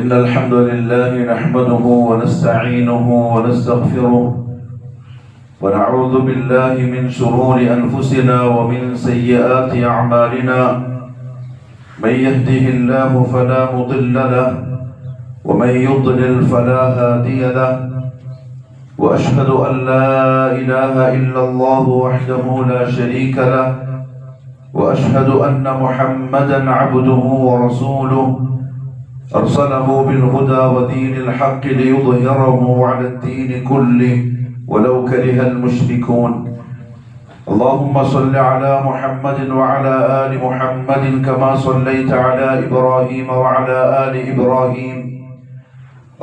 إن الحمد لله نحمده ونستعينه ونستغفره ونعوذ بالله من شرور أنفسنا ومن سيئات أعمالنا. من يهده الله فلا مضل له ومن يضلل فلا هادي له. وأشهد أن لا إله إلا الله وحده لا شريك له. وأشهد أن محمدا عبده ورسوله أرسله بالهدى ودين الحق ليظهره على الدين كله ولو كره المشركون. اللهم صل على محمد وعلى آل محمد كما صليت على إبراهيم وعلى آل إبراهيم.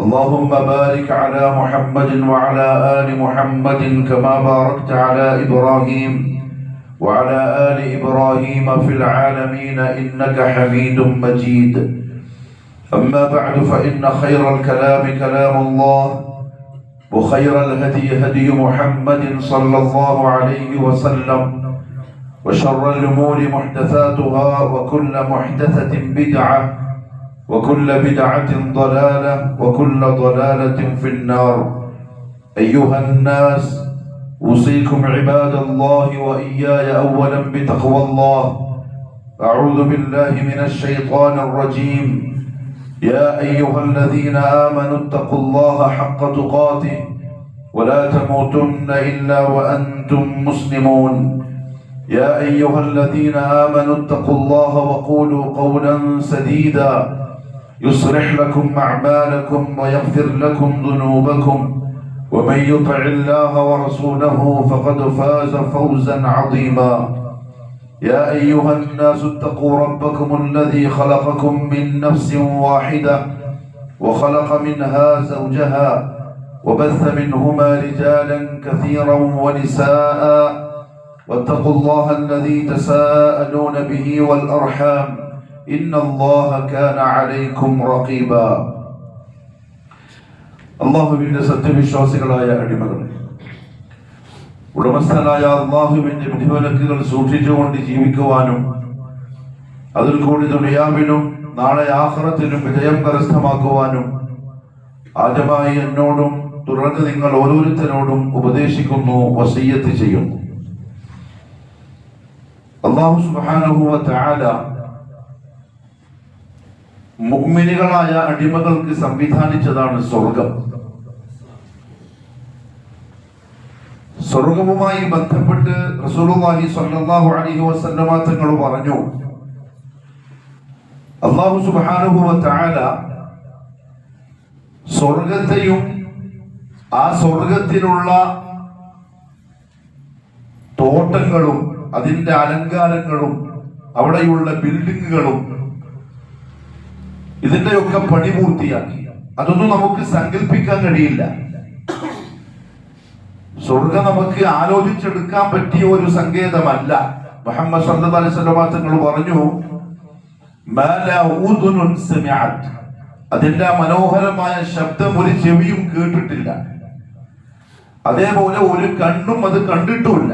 اللهم بارك على محمد وعلى آل محمد كما باركت على إبراهيم وعلى آل إبراهيم في العالمين إنك حميد مجيد. أما بعد فإن خير الكلام كلام الله وخير الهدي هدي محمد صلى الله عليه وسلم وشر الأمور محدثاتها وكل محدثة بدعة وكل بدعة ضلالة وكل ضلالة في النار. أيها الناس أوصيكم عباد الله وإياي أولا بتقوى الله. أعوذ بالله من الشيطان الرجيم. يا أيها الذين آمنوا اتقوا الله حق تقاته ولا تموتن إلا وأنتم مسلمون. يا أيها الذين آمنوا اتقوا الله وقولوا قولا سديدا يصلح لكم أعمالكم ويغفر لكم ذنوبكم ومن يطع الله ورسوله فقد فاز فوزا عظيما. يا أيها الناس اتقوا ربكم الذي خلقكم من نفس واحدة وخلق منها زوجها وبث منهما رجالا كثيرا ونساء واتقوا الله الذي تساءلون به والأرحام إن الله كان عليكم رقيبا. അല്ലാഹുവിന്റെ സത്യവിശ്വാസികളായ അടിമകളെ, ഉടമസ്ഥനായ അല്ലാഹുവിന്റെ വിധിവിലക്കുകൾ സൂക്ഷിച്ചുകൊണ്ട് ജീവിക്കുവാനും അതിൽ കൂടി ദുനിയാവിലും നാളെ ആഖിറത്തിലും വിജയം കരസ്ഥമാക്കുവാനും ആദ്യമായി എന്നോടും തുടർന്ന് നിങ്ങൾ ഓരോരുത്തരോടും ഉപദേശിക്കുന്നു, വസിയ്യത്ത് ചെയ്യുന്നു. അല്ലാഹു സുബ്ഹാനഹു വ തആല മുഅ്മിനുകളായ അടിമകൾക്ക് സംവിധാനിച്ചതാണ് സ്വർഗം. സ്വർഗവുമായി ബന്ധപ്പെട്ട് റസൂലുള്ളാഹി സ്വല്ലല്ലാഹു അലൈഹി വസല്ലമ തങ്ങൾ പറഞ്ഞു, അല്ലാഹു സുബ്ഹാനഹു വ തആല സ്വർഗത്തെയും ആ സ്വർഗത്തിലുള്ള തോട്ടങ്ങളും അതിന്റെ അലങ്കാരങ്ങളും അവിടെയുള്ള ബിൽഡിങ്ങുകളും ഇതിന്റെയൊക്കെ പണി പൂർത്തിയാക്കി. അതൊന്നും നമുക്ക് സങ്കല്പിക്കാൻ കഴിയില്ല. സ്വർഗം നമുക്ക് ആലോചിച്ചെടുക്കാൻ പറ്റിയ ഒരു സങ്കേതമല്ല. മുഹമ്മദ് സല്ലല്ലാഹു അലൈഹി വസല്ലം തങ്ങൾ പറഞ്ഞു, മാ ലാ ഉദുനുൻ സമിഅത്, അതിന്റെ മനോഹരമായ ശബ്ദം ഒരു ചെവിയും കേട്ടിട്ടില്ല, അതേപോലെ ഒരു കണ്ണും അത് കണ്ടിട്ടുമില്ല.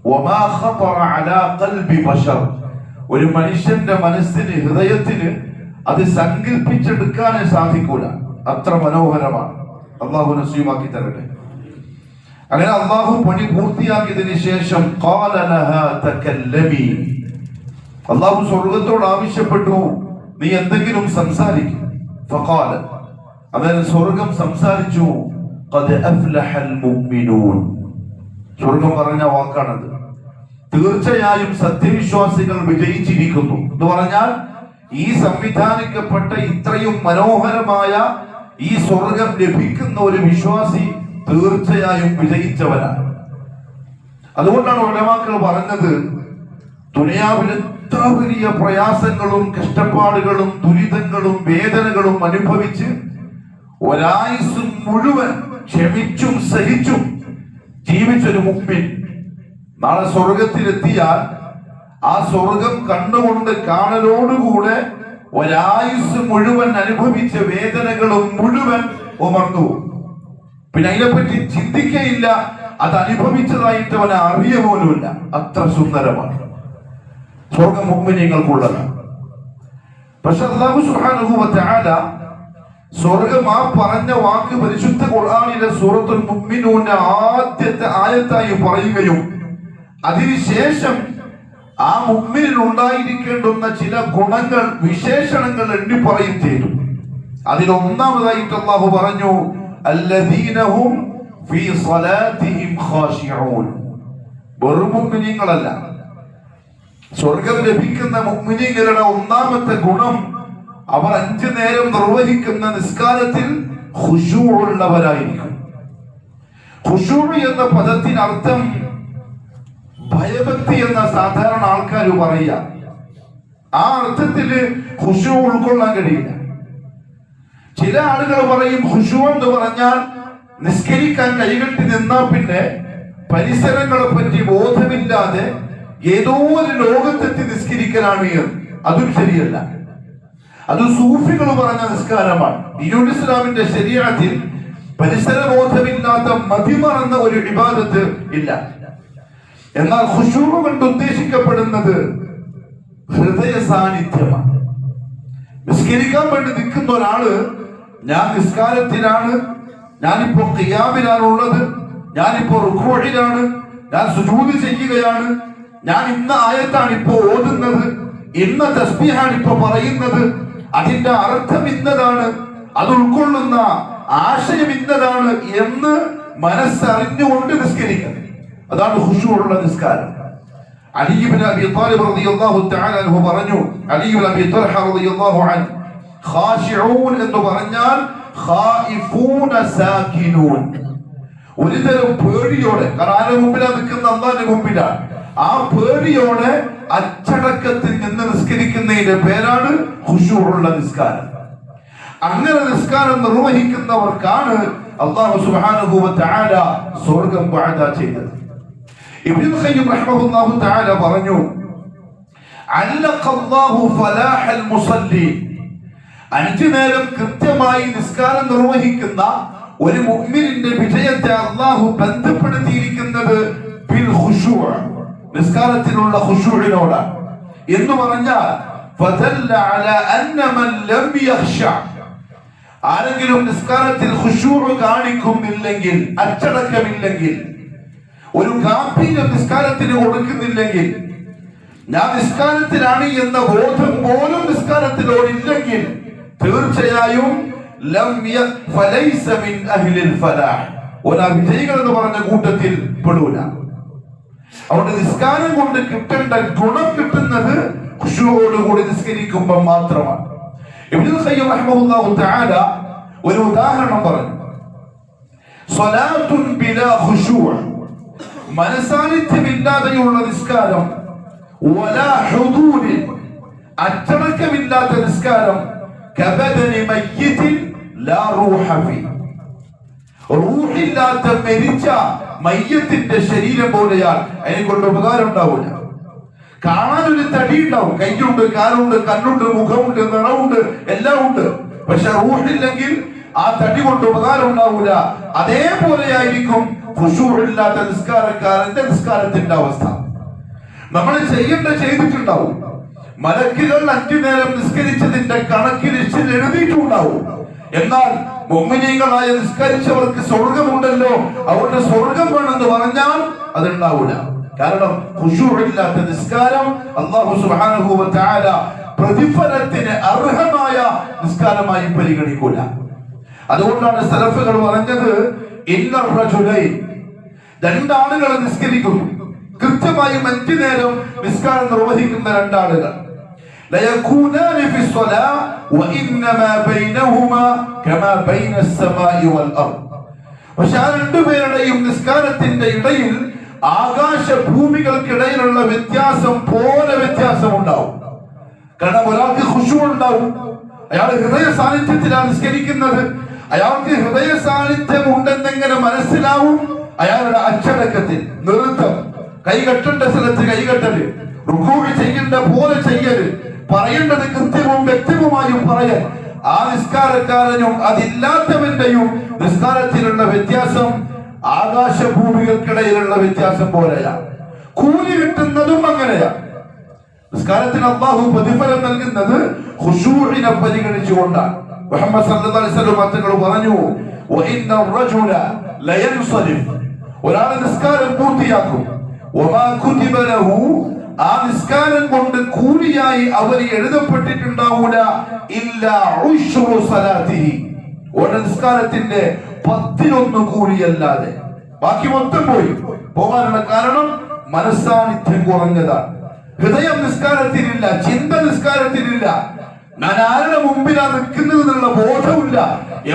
വമാ ഖതറ അലാ ഖൽബി ബശർ, ഒരു മനുഷ്യന്റെ മനസ്സിന് ഹൃദയത്തിന് അത് സങ്കല്പിച്ചെടുക്കാനേ സാധിക്കൂല. അത്ര മനോഹരമാണ്. അല്ലാഹു നസീബാക്കി തരട്ടെ. അങ്ങനെ അല്ലാഹു പണി പൂർത്തിയാക്കിയതിന് ശേഷം ഖാല ലഹാ തകല്ലമി, അല്ലാഹു സ്വർഗ്ഗത്തോട് ആവശ്യപ്പെട്ടു, നീ എന്തെങ്കിലും സംസാരിക്കും. ഫഖാല, അന്നേരം സ്വർഗ്ഗം സംസാരിച്ചു, ഖദ് അഫ്ലഹൽ മുഅ്മിനൂൻ. സ്വർഗ്ഗം പറഞ്ഞ വാക്കാണത്. തീർച്ചയായും സത്യവിശ്വാസികൾ വിജയിച്ചിരിക്കുന്നു എന്ന് പറഞ്ഞാൽ ഈ സംവിധാനിക്കപ്പെട്ട ഇത്രയും മനോഹരമായ ഈ സ്വർഗം ലഭിക്കുന്ന ഒരു വിശ്വാസി തീർച്ചയായും വിജയിച്ചവനാണ്. അതുകൊണ്ടാണ് ഉലമാക്കൾ പറഞ്ഞത്, ദുനിയാവിൽ എത്ര വലിയ പ്രയാസങ്ങളും കഷ്ടപ്പാടുകളും ദുരിതങ്ങളും വേദനകളും അനുഭവിച്ച് ഒരായുസ് മുഴുവൻ ക്ഷമിച്ചും സഹിച്ചും ജീവിച്ചൊരു മുഅ്മിൻ നാളെ സ്വർഗത്തിലെത്തിയാൽ ആ സ്വർഗം കണ്ടുകൊണ്ട് കാണലോടുകൂടെ ഒരായുസ് മുഴുവൻ അനുഭവിച്ച വേദനകളും മുഴുവൻ ഉമർന്നു. പിന്നെ അതിനെപ്പറ്റി ചിന്തിക്കയില്ല, അത് അനുഭവിച്ചതായിട്ട് അവനെ അറിയ പോലുമില്ല. അത്ര സുന്ദരമാണ് സ്വർഗം മുഅ്മിനീങ്ങൾക്കുള്ളതാണ്. പക്ഷെ അല്ലാഹു സുബ്ഹാനഹു വ തആല സ്വർഗം ആ പറഞ്ഞ വാക്ക് പരിശുദ്ധ ഖുർആനിലെ സൂറത്തുൽ മുഅ്മിനൂന്റെ ആദ്യത്തെ ആയത്തായി പറയുകയും അതിനുശേഷം ആ മുഅ്മിനിൽ ഉണ്ടായിരിക്കേണ്ടുന്ന ചില ഗുണങ്ങൾ വിശേഷണങ്ങൾ എണ്ണി പറയും ചെയ്തു. അതിൽ ഒന്നാമതായിട്ട് അല്ലാഹു പറഞ്ഞു അല്ലദീനഹും ഫീ സ്വലാത്തിഹിം ഖാശിഊൻ. വെറും മുഅ്മിനീങ്ങളല്ല, സ്വർഗം ലഭിക്കുന്ന മുഅ്മിനീങ്ങളുടെ ഒന്നാമത്തെ ഗുണം അവർ 5 നേരം നിർവഹിക്കുന്ന നിസ്കാരത്തിൽ ഖുശൂ ഉള്ളവരായിരിക്കും. ഖുശൂ എന്ന പദത്തിന് അർത്ഥം ഭയഭക്തി എന്ന സാധാരണ ആൾക്കാർ പറയുക. ആ അർത്ഥത്തില് ഖുശൂ ഉൾക്കൊള്ളാൻ കഴിയില്ല. ചില ആളുകൾ പറയും ഖുശൂ എന്ന് പറഞ്ഞാൽ നിസ്കരിക്കാൻ കൈകെട്ടി നിന്നാ പിന്നെ പരിസരങ്ങളെ പറ്റി ബോധമില്ലാതെ ഏതോ ഒരു ലോകത്തെത്തി നിസ്കരിക്കലാണ് എന്ന്. അതും ശരിയല്ല. അത് സൂഫികൾ പറഞ്ഞ നിസ്കാരമാണ്. ഇസ്ലാമിന്റെ ശരീഅത്തിൽ പരിസര ബോധമില്ലാത്ത മതിമറന്ന ഒരു ഇബാദത്ത് ഇല്ല. എന്നാൽ ഖുശൂ കൊണ്ട് ഉദ്ദേശിക്കപ്പെടുന്നത് ഹൃദയ സാന്നിധ്യമാണ്. നിസ്കരിക്കാൻ വേണ്ടി നിൽക്കുന്ന ഒരാള് ഞാൻ നിസ്കാരത്തിലാണ്, ഞാനിപ്പോ ഖിയാമിലാണുള്ളത്, ഞാനിപ്പോ റുകൂഇലാണ്, ഞാൻ സുജൂദ് ചെയ്യുകയാണ്, ഞാൻ ഇന്ന ആയത്താണ് ഇപ്പോ ഓതുന്നത്, ഇന്ന തസ്ബീഹാണ് ഇപ്പോ പറയുന്നത്, അതിന്റെ അർത്ഥം ഇന്നതാണ്, അത് ഉൾക്കൊള്ളുന്ന ആശയം ഇന്നതാണ് എന്ന് മനസ്സറിഞ്ഞുകൊണ്ട് നിസ്കരിക്കണം. അതാണ് ഖുശൂ ഉള്ള നിസ്കാരം. അലി ഇബ്നു അബീ ത്വാലിബ് റളിയല്ലാഹു തആല അൻഹു പറഞ്ഞു, അലി ഇബ്നു അബീ ത്വൽഹ റളിയല്ലാഹു അൻഹു, ഖാശിഊൻ എന്ന് പറഞ്ഞാൽ ഖായിഫൂന സാകിനൂൻ. ഒരുതരം പേടിയോടെ, കാരണം ആരുടെ മുമ്പിലാണ് നിൽക്കുന്ന? അല്ലാഹുവിന്റെ മുമ്പിലാണ്. ആ പേടിയോടെ അച്ചടക്കത്തിൽ നിന്ന് നിസ്കരിക്കുന്നതിന്റെ പേരാണ് ഖുശൂ ഉള്ള നിസ്കാരം. അങ്ങനെ നിസ്കാരം നിർവഹിക്കുന്നവർക്കാണ് അല്ലാഹു സുബ്ഹാനഹു വ തആല സ്വർഗ്ഗം വഅദ ചെയ്തത്. ഇബ്നുൽ ഖയ്യിം റഹിമഹുല്ലാഹു തആല പറഞ്ഞു, അല്ലഖല്ലാഹു ഫലാഹൽ മുസല്ലി. 5 നേരം കൃത്യമായി നിസ്കാരം നിർവഹിക്കുന്ന ഒരു മുഅ്മിനിന്റെ വിജയത്തെ അല്ലാഹു ബന്ധപ്പെടുത്തിയിരിക്കുന്നത് ബിൽ ഖുശൂ, നിസ്കാരത്തിലുള്ള ഖുശൂഇനോടാണ്. എന്ന് പറഞ്ഞാൽ ഫദല്ല അലാ അന്ന മൻ ലം യഖ്ശ, ആരെങ്കിലും നിസ്കാരത്തിൽ ഖുശൂ കാണിക്കുന്നില്ലെങ്കിൽ, അച്ചടക്കമില്ലെങ്കിൽ, ഒരു ഗാംഭീര്യം നിസ്കാരത്തിന് കൊടുക്കുന്നില്ലെങ്കിൽ, ഞാൻ നിസ്കാരത്തിലാണ് എന്ന ബോധം പോലും നിസ്കാരത്തിലോടില്ലെങ്കിൽ തീർച്ചയായും ഫലൈസ മിൻ അഹ്ലിൽ ഫലാഹ്, ഒരാ വിജയികൾ എന്ന് പറഞ്ഞ കൂട്ടത്തിൽ പെടൂല. അവിടെ നിസ്കാരം കൊണ്ട് കിട്ടേണ്ട ഗുണം കിട്ടുന്നത് ഖുശൂഓടുകൂടി നിസ്കരിക്കുമ്പോൾ മാത്രമാണ്. ഇബ്നുൽ ഖയ്യിം റഹിമഹുല്ലാഹു തആല ഒരു ഉദാഹരണം പറഞ്ഞു, സ്വലാത്തുൻ ബിലാ ഖുശൂ, മനസാന്നിധ്യമില്ലാതെയുള്ള നിസ്കാരം, വലാ ഹുദൂരി, അച്ചടക്കമില്ലാത്ത നിസ്കാരം, കബദനി മയ്യിത്തിൻ ലാ റൂഹ ഫീ, റൂഹില്ലാത്ത മരിച്ച മയ്യത്തിന്റെ ശരീരം പോലെയാണ്. അതിനെക്കൊണ്ട് ഉപകാരം ഉണ്ടാവില്ല. കാണാൻ ഒരു തടി ഉണ്ടാവും, കൈയുണ്ട്, കാലുണ്ട്, കണ്ണുണ്ട്, മുഖമുണ്ട്, നിറമുണ്ട്, എല്ലാം ഉണ്ട്. പക്ഷെ റൂഹില്ലെങ്കിൽ ആ തടി കൊണ്ട് ഉപകാരം ഉണ്ടാവില്ല. അതേപോലെയായിരിക്കും ഖുശൂ ഇല്ലാത്ത നിസ്കാരക്കാരന്റെ നിസ്കാരത്തിന്റെ അവസ്ഥ. നമ്മൾ ചെയ്തിട്ടുണ്ടാവും. മലക്കുകൾ 5 നേരം നിസ്കരിച്ചതിന്റെ കണക്ക് ലിസ്റ്റിൽ എഴുതിയിട്ടുണ്ടാവും. എന്നാൽ മുഅ്മിനീങ്ങളായ നിസ്കരിച്ചവർക്ക് സ്വർഗമുണ്ടല്ലോ, അവരുടെ സ്വർഗം വേണമെന്ന് പറഞ്ഞാൽ അതുണ്ടാവില്ല. കാരണം ഖുശൂ ഇല്ലാത്ത നിസ്കാരം അല്ലാഹു സുബ്ഹാനഹു വ തആല പ്രതിഫലത്തിന് അർഹമായ നിസ്കാരമായി പരിഗണിക്കൂല. അതുകൊണ്ടാണ് സലഫുകൾ പറഞ്ഞത്, ഇന്ന റജുലൈൻ, 2 ആളുകൾ നിസ്കരിക്കുന്നു, കൃത്യമായും 5 നേരം നിസ്കാരം നിർവഹിക്കുന്ന 2 ആളുകൾ, ലയകൂനാനി ഫി സ്വലാ വഇന്നമാ ബൈനഹുമാ കമാ ബൈന അസ്സമാഇ വൽ അർദ്. പക്ഷേ ആ 2 പേരുടെയും നിസ്കാരത്തിന്റെ ഇടയിൽ ആകാശ ഭൂമികൾക്കിടയിലുള്ള വ്യത്യാസം പോലെ വ്യത്യാസമുണ്ടാവും. കാരണം ഒരാൾക്ക് ഖുശൂ ഉണ്ടാവും, അയാൾ ഹൃദയ സാന്നിധ്യത്തിലാണ് നിസ്കരിക്കുന്നത്. അയാൾക്ക് ഹൃദയ സാന്നിധ്യം ഉണ്ടെന്നെങ്ങനെ മനസ്സിലാവും? അയാളുടെ അച്ചടക്കത്തിൽ, നൃത്തം, കൈകെട്ടേണ്ട സ്ഥലത്ത് കൈകെട്ടല്, റുകൂഅ് ചെയ്യേണ്ട പോലെ ചെയ്യല്, പറയേണ്ടത് കൃത്യവും വ്യക്തവുമായും പറയൽ. ആ നിസ്കാരക്കാരനും അതില്ലാത്തവന്റെയും നിസ്കാരത്തിലുള്ള വ്യത്യാസം ആകാശഭൂമികൾക്കിടയിലുള്ള വ്യത്യാസം പോലെയാണ്. കൂലി കിട്ടുന്നതും അങ്ങനെയാണ്. നിസ്കാരത്തിന് അല്ലാഹു പ്രതിഫലം നൽകുന്നത് ഖുശൂഇനെ പരിഗണിച്ചുകൊണ്ടാണ്. മുഹമ്മദ് സല്ലല്ലാഹു അലൈഹി വസല്ലം തങ്ങൾ പറഞ്ഞു, വഇന്ന റജുല ലയൻസരിഫ്, ഒരാൾ നിസ്കാരം പൂർത്തിയാക്കും, വമാ കുതിബ ലഹു, ആ നിസ്കാരം കൊണ്ട് കൂലിയായി അവന് എഴുതപ്പെട്ടിട്ടുണ്ടാവൂല ഇല്ലാ ഉശ്റു സലാത്തിഹി, ഒരു നിസ്കാരത്തിന്റെ 10 കൂലിയല്ലാതെ. ബാക്കി മൊത്തം പോകാനുള്ള കാരണം മനസ്സാന്നിധ്യം കുറഞ്ഞതാണ്. ഹൃദയം നിസ്കാരത്തിനില്ല, ചിന്ത നിസ്കാരത്തിനില്ല, ഞാൻ ആരുടെ മുമ്പിലാണ് നിൽക്കുന്നത് എന്നുള്ള ബോധമില്ല.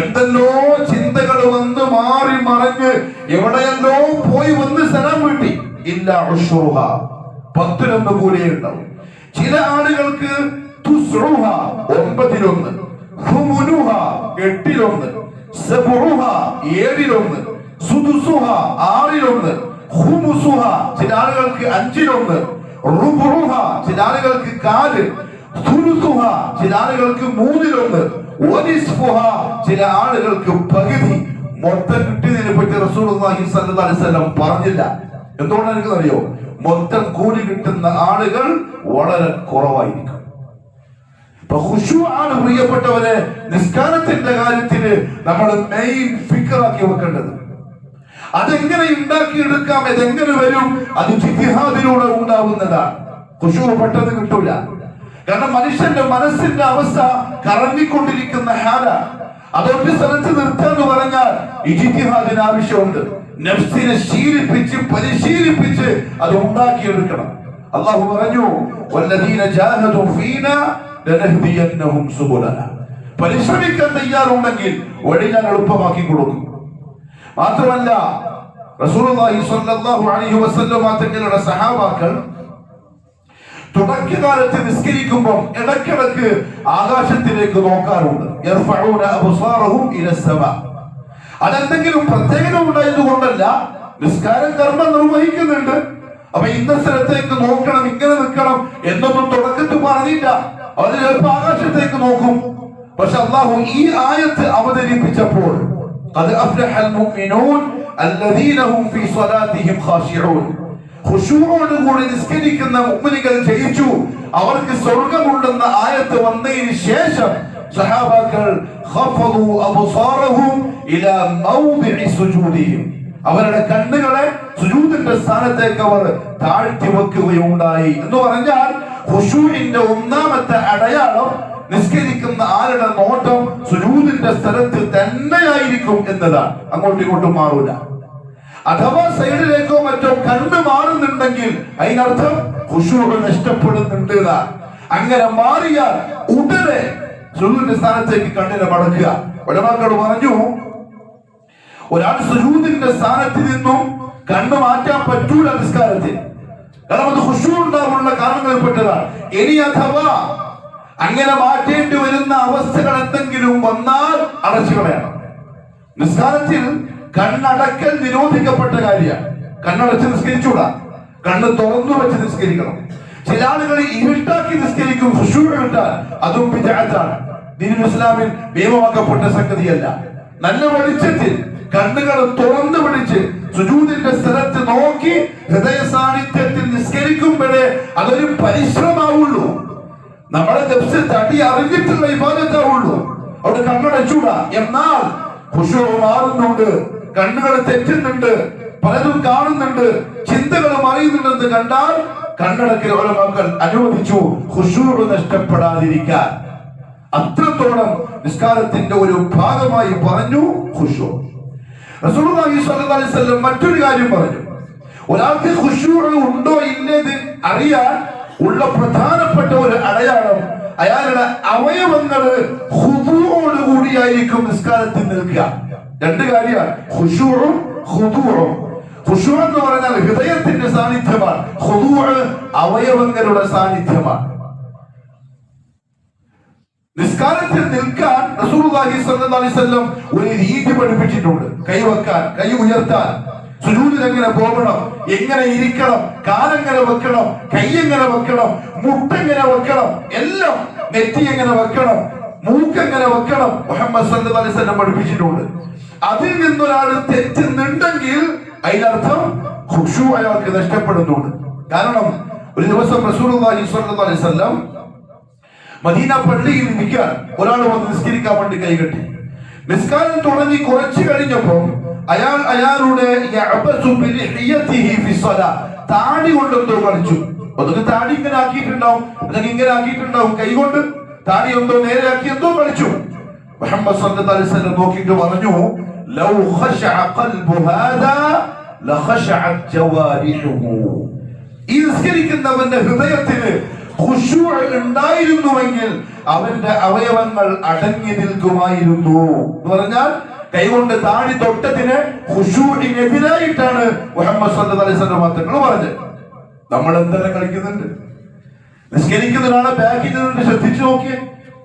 എന്തെല്ലോ ചിന്തകൾ വന്ന് മാറി മറിഞ്ഞ് എവിടെയല്ലോ പോയി വന്ന് സലാം വീട്ടി. ഇല്ല ഉശ്റുഹ, 10 കൂലിയുണ്ടാവും. ചില ആളുകൾക്ക് തുസ്റുഹ 9, ഹുമുനുഹ 8, സബുഹ 7, സുദുസുഹ 6, ഖുമുസുഹ ചില ആളുകൾക്ക് 5, റുബുഹ ചില ആളുകൾക്ക് 4, സുലുസുഹ ചില ആളുകൾക്ക് 3, വനിസ്ഫുഹ ചില ആളുകൾക്ക് പകുതി. മൊത്തം കിട്ടിയതിനെ പറ്റി റസൂലുള്ളാഹി സ്വല്ലല്ലാഹു അലൈഹി വസല്ലം പറഞ്ഞില്ല. എന്തുകൊണ്ടാണ് എനിക്കറിയോ? മൊത്തം കൂലി കിട്ടുന്ന ആളുകൾ വളരെ കുറവായിരിക്കും. ഖുശൂഅാണ് പ്രിയപ്പെട്ടവരെ നിസ്കാരത്തിന്റെ കാര്യത്തിന് നമ്മൾ മെയിൻ ഫിക്റാക്കി വെക്കേണ്ടത്. അതെങ്ങനെ ഉണ്ടാക്കിയെടുക്കാം, അതെങ്ങനെ വരും, അത് ജിത്തിഹാദിലൂടെ ഉണ്ടാവുന്നതാണ്. ഖുശൂ പെട്ടെന്ന് കിട്ടൂല. കാരണം മനുഷ്യന്റെ മനസ്സിന്റെ അവസ്ഥ കറങ്ങിക്കൊണ്ടിരിക്കുന്ന ഹാല. അതൊരു സ്ഥലത്ത് നിർത്താന്ന് പറഞ്ഞാൽ ഇജ്തിഹാദിന് ആവശ്യമുണ്ട്. നഫ്സിനെ ശീലിപ്പിച്ച് പരിശീലിപ്പിച്ച് അത് ഉണ്ടാക്കിയെടുക്കണം. അല്ലാഹു പറഞ്ഞു, വല്ലദീന ജാഹദു ഫീനാ ലനഹ്ദിയന്നഹും സുബുലനാ, പരിശ്രമിക്കാൻ തയ്യാറുണ്ടെങ്കിൽ വഴി ഞാൻ എളുപ്പമാക്കി കൊടുക്കും. മാത്രമല്ല റസൂലുള്ളാഹി സ്വല്ലല്ലാഹു അലൈഹി വസല്ലം തങ്ങളുടെ സഹാബാക്കൾ തുടക്കകാലത്ത് നിസ്കരിക്കുമ്പോൾ ഇടയ്ക്കിടയ്ക്ക് ആകാശത്തിലേക്ക് നോക്കാറുണ്ട്. യർഫഊന അബ്സാറഹും ഇലസ്സമാ. അതെന്തെങ്കിലും പ്രത്യേകത ഉണ്ടായതുകൊണ്ടല്ല, നിസ്കാരം കർമ്മം നിർവഹിക്കുന്നുണ്ട്. അപ്പൊ ഇന്ന സ്ഥലത്തേക്ക് നോക്കണം, ഇങ്ങനെ നിൽക്കണം എന്നൊന്നും തുടക്കത്തിൽ പറഞ്ഞില്ല. അവർ ചിലപ്പോൾ ആകാശത്തേക്ക് നോക്കും. പക്ഷെ അല്ലാഹു ഈ ആയത്ത് അവതരിപ്പിച്ചപ്പോൾ ഖദ് അഫ്ലഹൽ മുഅ്മിനൂൻ അല്ലദീന ഹും ഫീ സ്വലാത്തിഹിം ഖാശിഊൻ, ഖുശൂഅോടുകൂടി നിസ്കരിക്കുന്ന മുഅ്മിനുകൾ ജയിച്ചു, അവർക്ക് സ്വർഗ്ഗമുണ്ടെന്ന ആയത്ത് വന്നതിന് ശേഷം സഹാബാക്കൾ ഖഫദു അബ്സാറഹും ഇലാ മൗദിഇ സുജൂദിഹിം, അവരുടെ കണ്ണുകളെ സുജൂദിന്റെ സ്ഥാനത്തേക്ക് അവർ താഴ്ത്തി വെക്കുകയുണ്ടായി. എന്ന് പറഞ്ഞാൽ ഖുശൂഇന്റെ ഒന്നാമത്തെ അടയാളം നിസ്കരിക്കുന്ന ആളുടെ നോട്ടം സുജൂദിന്റെ സ്ഥലത്ത് തന്നെയായിരിക്കും എന്നതാണ്. അങ്ങോട്ടും ഇങ്ങോട്ടും മാറൂല. അഥവാ സൈഡിലേക്കോ മറ്റോ കണ്ണ് മാറുന്നുണ്ടെങ്കിൽ അതിനർത്ഥം ഖുശൂ നഷ്ടപ്പെടുന്നുണ്ട് എന്നാണ്. അങ്ങനെ മാറിയാൽ ഉടനെ സുജൂദിന്റെ സ്ഥാനത്തേക്ക് കണ്ണിനെ മടക്കുക. ഉലമാക്കൾ പറഞ്ഞു, ഒരാൾ സുജൂദിന്റെ സ്ഥാനത്ത് നിന്നും കണ്ണ് മാറ്റാൻ പറ്റൂല നിസ്കാരത്തിൽ. കാരണം അത് ഖുശൂ ഉണ്ടാകാനുള്ള കാരണങ്ങളിൽപ്പെട്ടതാണ്. ഇനി അഥവാ അങ്ങനെ മാറ്റേണ്ടി വരുന്ന അവസ്ഥകൾ എന്തെങ്കിലും വന്നാൽ അടച്ചു കളയണം. നിസ്കാരത്തിൽ കണ്ണടക്കൽ നിരോധിക്കപ്പെട്ട കാര്യമാണ്. കണ്ണടച്ച് നിസ്കരിച്ചൂടാ, കണ്ണ് തുറന്നു വെച്ച് നിസ്കരിക്കണം. ചില ആളുകൾ ഇരുട്ടാക്കി നിസ്കരിക്കും, ഖുശൂ കിട്ടാൻ. അതും ബിദ്അത്താണ്. ദീനുൽ ഇസ്ലാമിൽ നിയമമാക്കപ്പെട്ട സംഗതിയല്ല. നല്ല വെളിച്ചത്തിൽ കണ്ണുകൾ തുറന്നു പിടിച്ച് സുജൂദിന്റെ സ്ഥലത്ത് നോക്കി ഹൃദയ സാന്നിധ്യത്തിൽ നിസ്കരിക്കുമ്പോഴേ അതൊരു പരിശ്രമാവുള്ളൂ. നമ്മളെ നഫ്സ് തടി അറിഞ്ഞിട്ടുള്ള ഇബാദത്താവുള്ളൂ. അവിടെ കണ്ണടച്ചൂടാ. എന്നാൽ ഖുശൂ മാറുന്നുണ്ട്, കണ്ണുകൾ തെറ്റുന്നുണ്ട്, പലതും കാണുന്നുണ്ട്, ചിന്തകൾ മറിയുന്നുണ്ടെന്ന് കണ്ടാൽ കണ്ണടക്കൽ ഉലമാക്കൾ അനുവദിച്ചു, ഖുശൂ നഷ്ടപ്പെടാതിരിക്കാൻ. അത്രത്തോളം നിസ്കാരത്തിന്റെ ഒരു ഭാഗമായി പറഞ്ഞു ഖുശൂ. റസൂലുള്ളാഹി സ്വല്ലല്ലാഹു അലൈഹി വസല്ലം മറ്റൊരു കാര്യം പറഞ്ഞു. ഒരാൾക്ക് ഖുശൂ ഉണ്ടോ ഇല്ലെന്ന് അറിയാൻ ഉള്ള പ്രധാനപ്പെട്ട ഒരു അടയാളം അയാളുടെ അവയവങ്ങള് ഖുദൂഅോട് കൂടിയായിരിക്കും നിസ്കാരത്തിൽ നിൽക്കുക. രണ്ട് കാര്യമാണ്, ഖുശൂഉം ഖുദൂഉം. ഖുശൂ എന്ന് പറഞ്ഞാൽ ഹൃദയത്തിന്റെ സാന്നിധ്യമാണ്, ഖുദൂഅ് അവയവങ്ങളുടെ സാന്നിധ്യമാണ്. നിസ്കാരത്തിൽ നിൽക്കാൻ റസൂലുള്ളാഹി സ്വല്ലല്ലാഹു അലൈഹി വസല്ലം ഒരു രീതി പഠിപ്പിച്ചിട്ടുണ്ട്. കൈവെക്കാൻ, കൈ ഉയർത്താൻ, സുജൂദിൽ എങ്ങനെ പോകണം, എങ്ങനെ ഇരിക്കണം, കാലെങ്ങനെ വെക്കണം, കൈ എങ്ങനെ വെക്കണം, മുട്ടെങ്ങനെ വെക്കണം, എല്ലാം, നെറ്റി എങ്ങനെ വെക്കണം, മൂക്കെങ്ങനെ വെക്കണം, മുഹമ്മദ് സല്ലല്ലാഹു അലൈഹി വസല്ലം പഠിപ്പിച്ചിട്ടുണ്ട്. അതിൽ നിന്നൊരാൾ തെറ്റുന്നുണ്ടെങ്കിൽ അതിനർത്ഥം ഖുശൂ അയാൾക്ക് നഷ്ടപ്പെടുന്നുണ്ട്. കാരണം ഒരു ദിവസം റസൂലുള്ളാഹി സ്വല്ലല്ലാഹു അലൈഹി വസല്ലം മദീന പള്ളിയിൽ ഇരിക്കാൻ ഒരാൾ വന്ന് നിസ്കരിക്കാൻ വേണ്ടി കൈകെട്ടി. നിസ്കാരം തുടങ്ങി കുറച്ചു കഴിഞ്ഞപ്പോൾ അയാളുടെ താടി കൊണ്ടെന്തോ കളിച്ചു. അതൊക്കെ താടി ഇങ്ങനെ ആക്കിയിട്ടുണ്ടാവും, അല്ലെങ്കിൽ ഇങ്ങനെ ആക്കിയിട്ടുണ്ടാവും, കൈകൊണ്ട് താടി എന്തോ നേരെ ആക്കി എന്തോ കളിച്ചു. മുഹമ്മദ് സല്ലല്ലാഹു അലൈഹി വസല്ലം നോക്കിയിട്ട് പറഞ്ഞു, ലൗ ഖശഅ ഖൽബു ഹാദാ ലഖശഅത് ജവാരിഹുഹു. ഈ നിസ്കരിക്കുന്നവന്റെ ഹൃദയത്തിന് ഖുശൂഅ് ഉണ്ടായിരുന്നുവെങ്കിൽ അവന്റെ അവയവങ്ങൾ അടങ്ങി നിൽക്കുമായിരുന്നു എന്ന് പറഞ്ഞാൽ കൈകൊണ്ട് താടി തൊട്ടതിന് ഖുശൂഇനെതിരായിട്ടാണ് മുഹമ്മദ് സല്ലല്ലാഹു അലൈഹി വസല്ലം തങ്ങൾ പറഞ്ഞത്. നമ്മൾ എന്തെല്ലാം കളിക്കുന്നുണ്ട്? നിസ്കരിക്കുന്ന ഒരാളെ ബാക്കിൽ നിന്നിട്ട് ശ്രദ്ധിച്ചു നോക്കിയേ.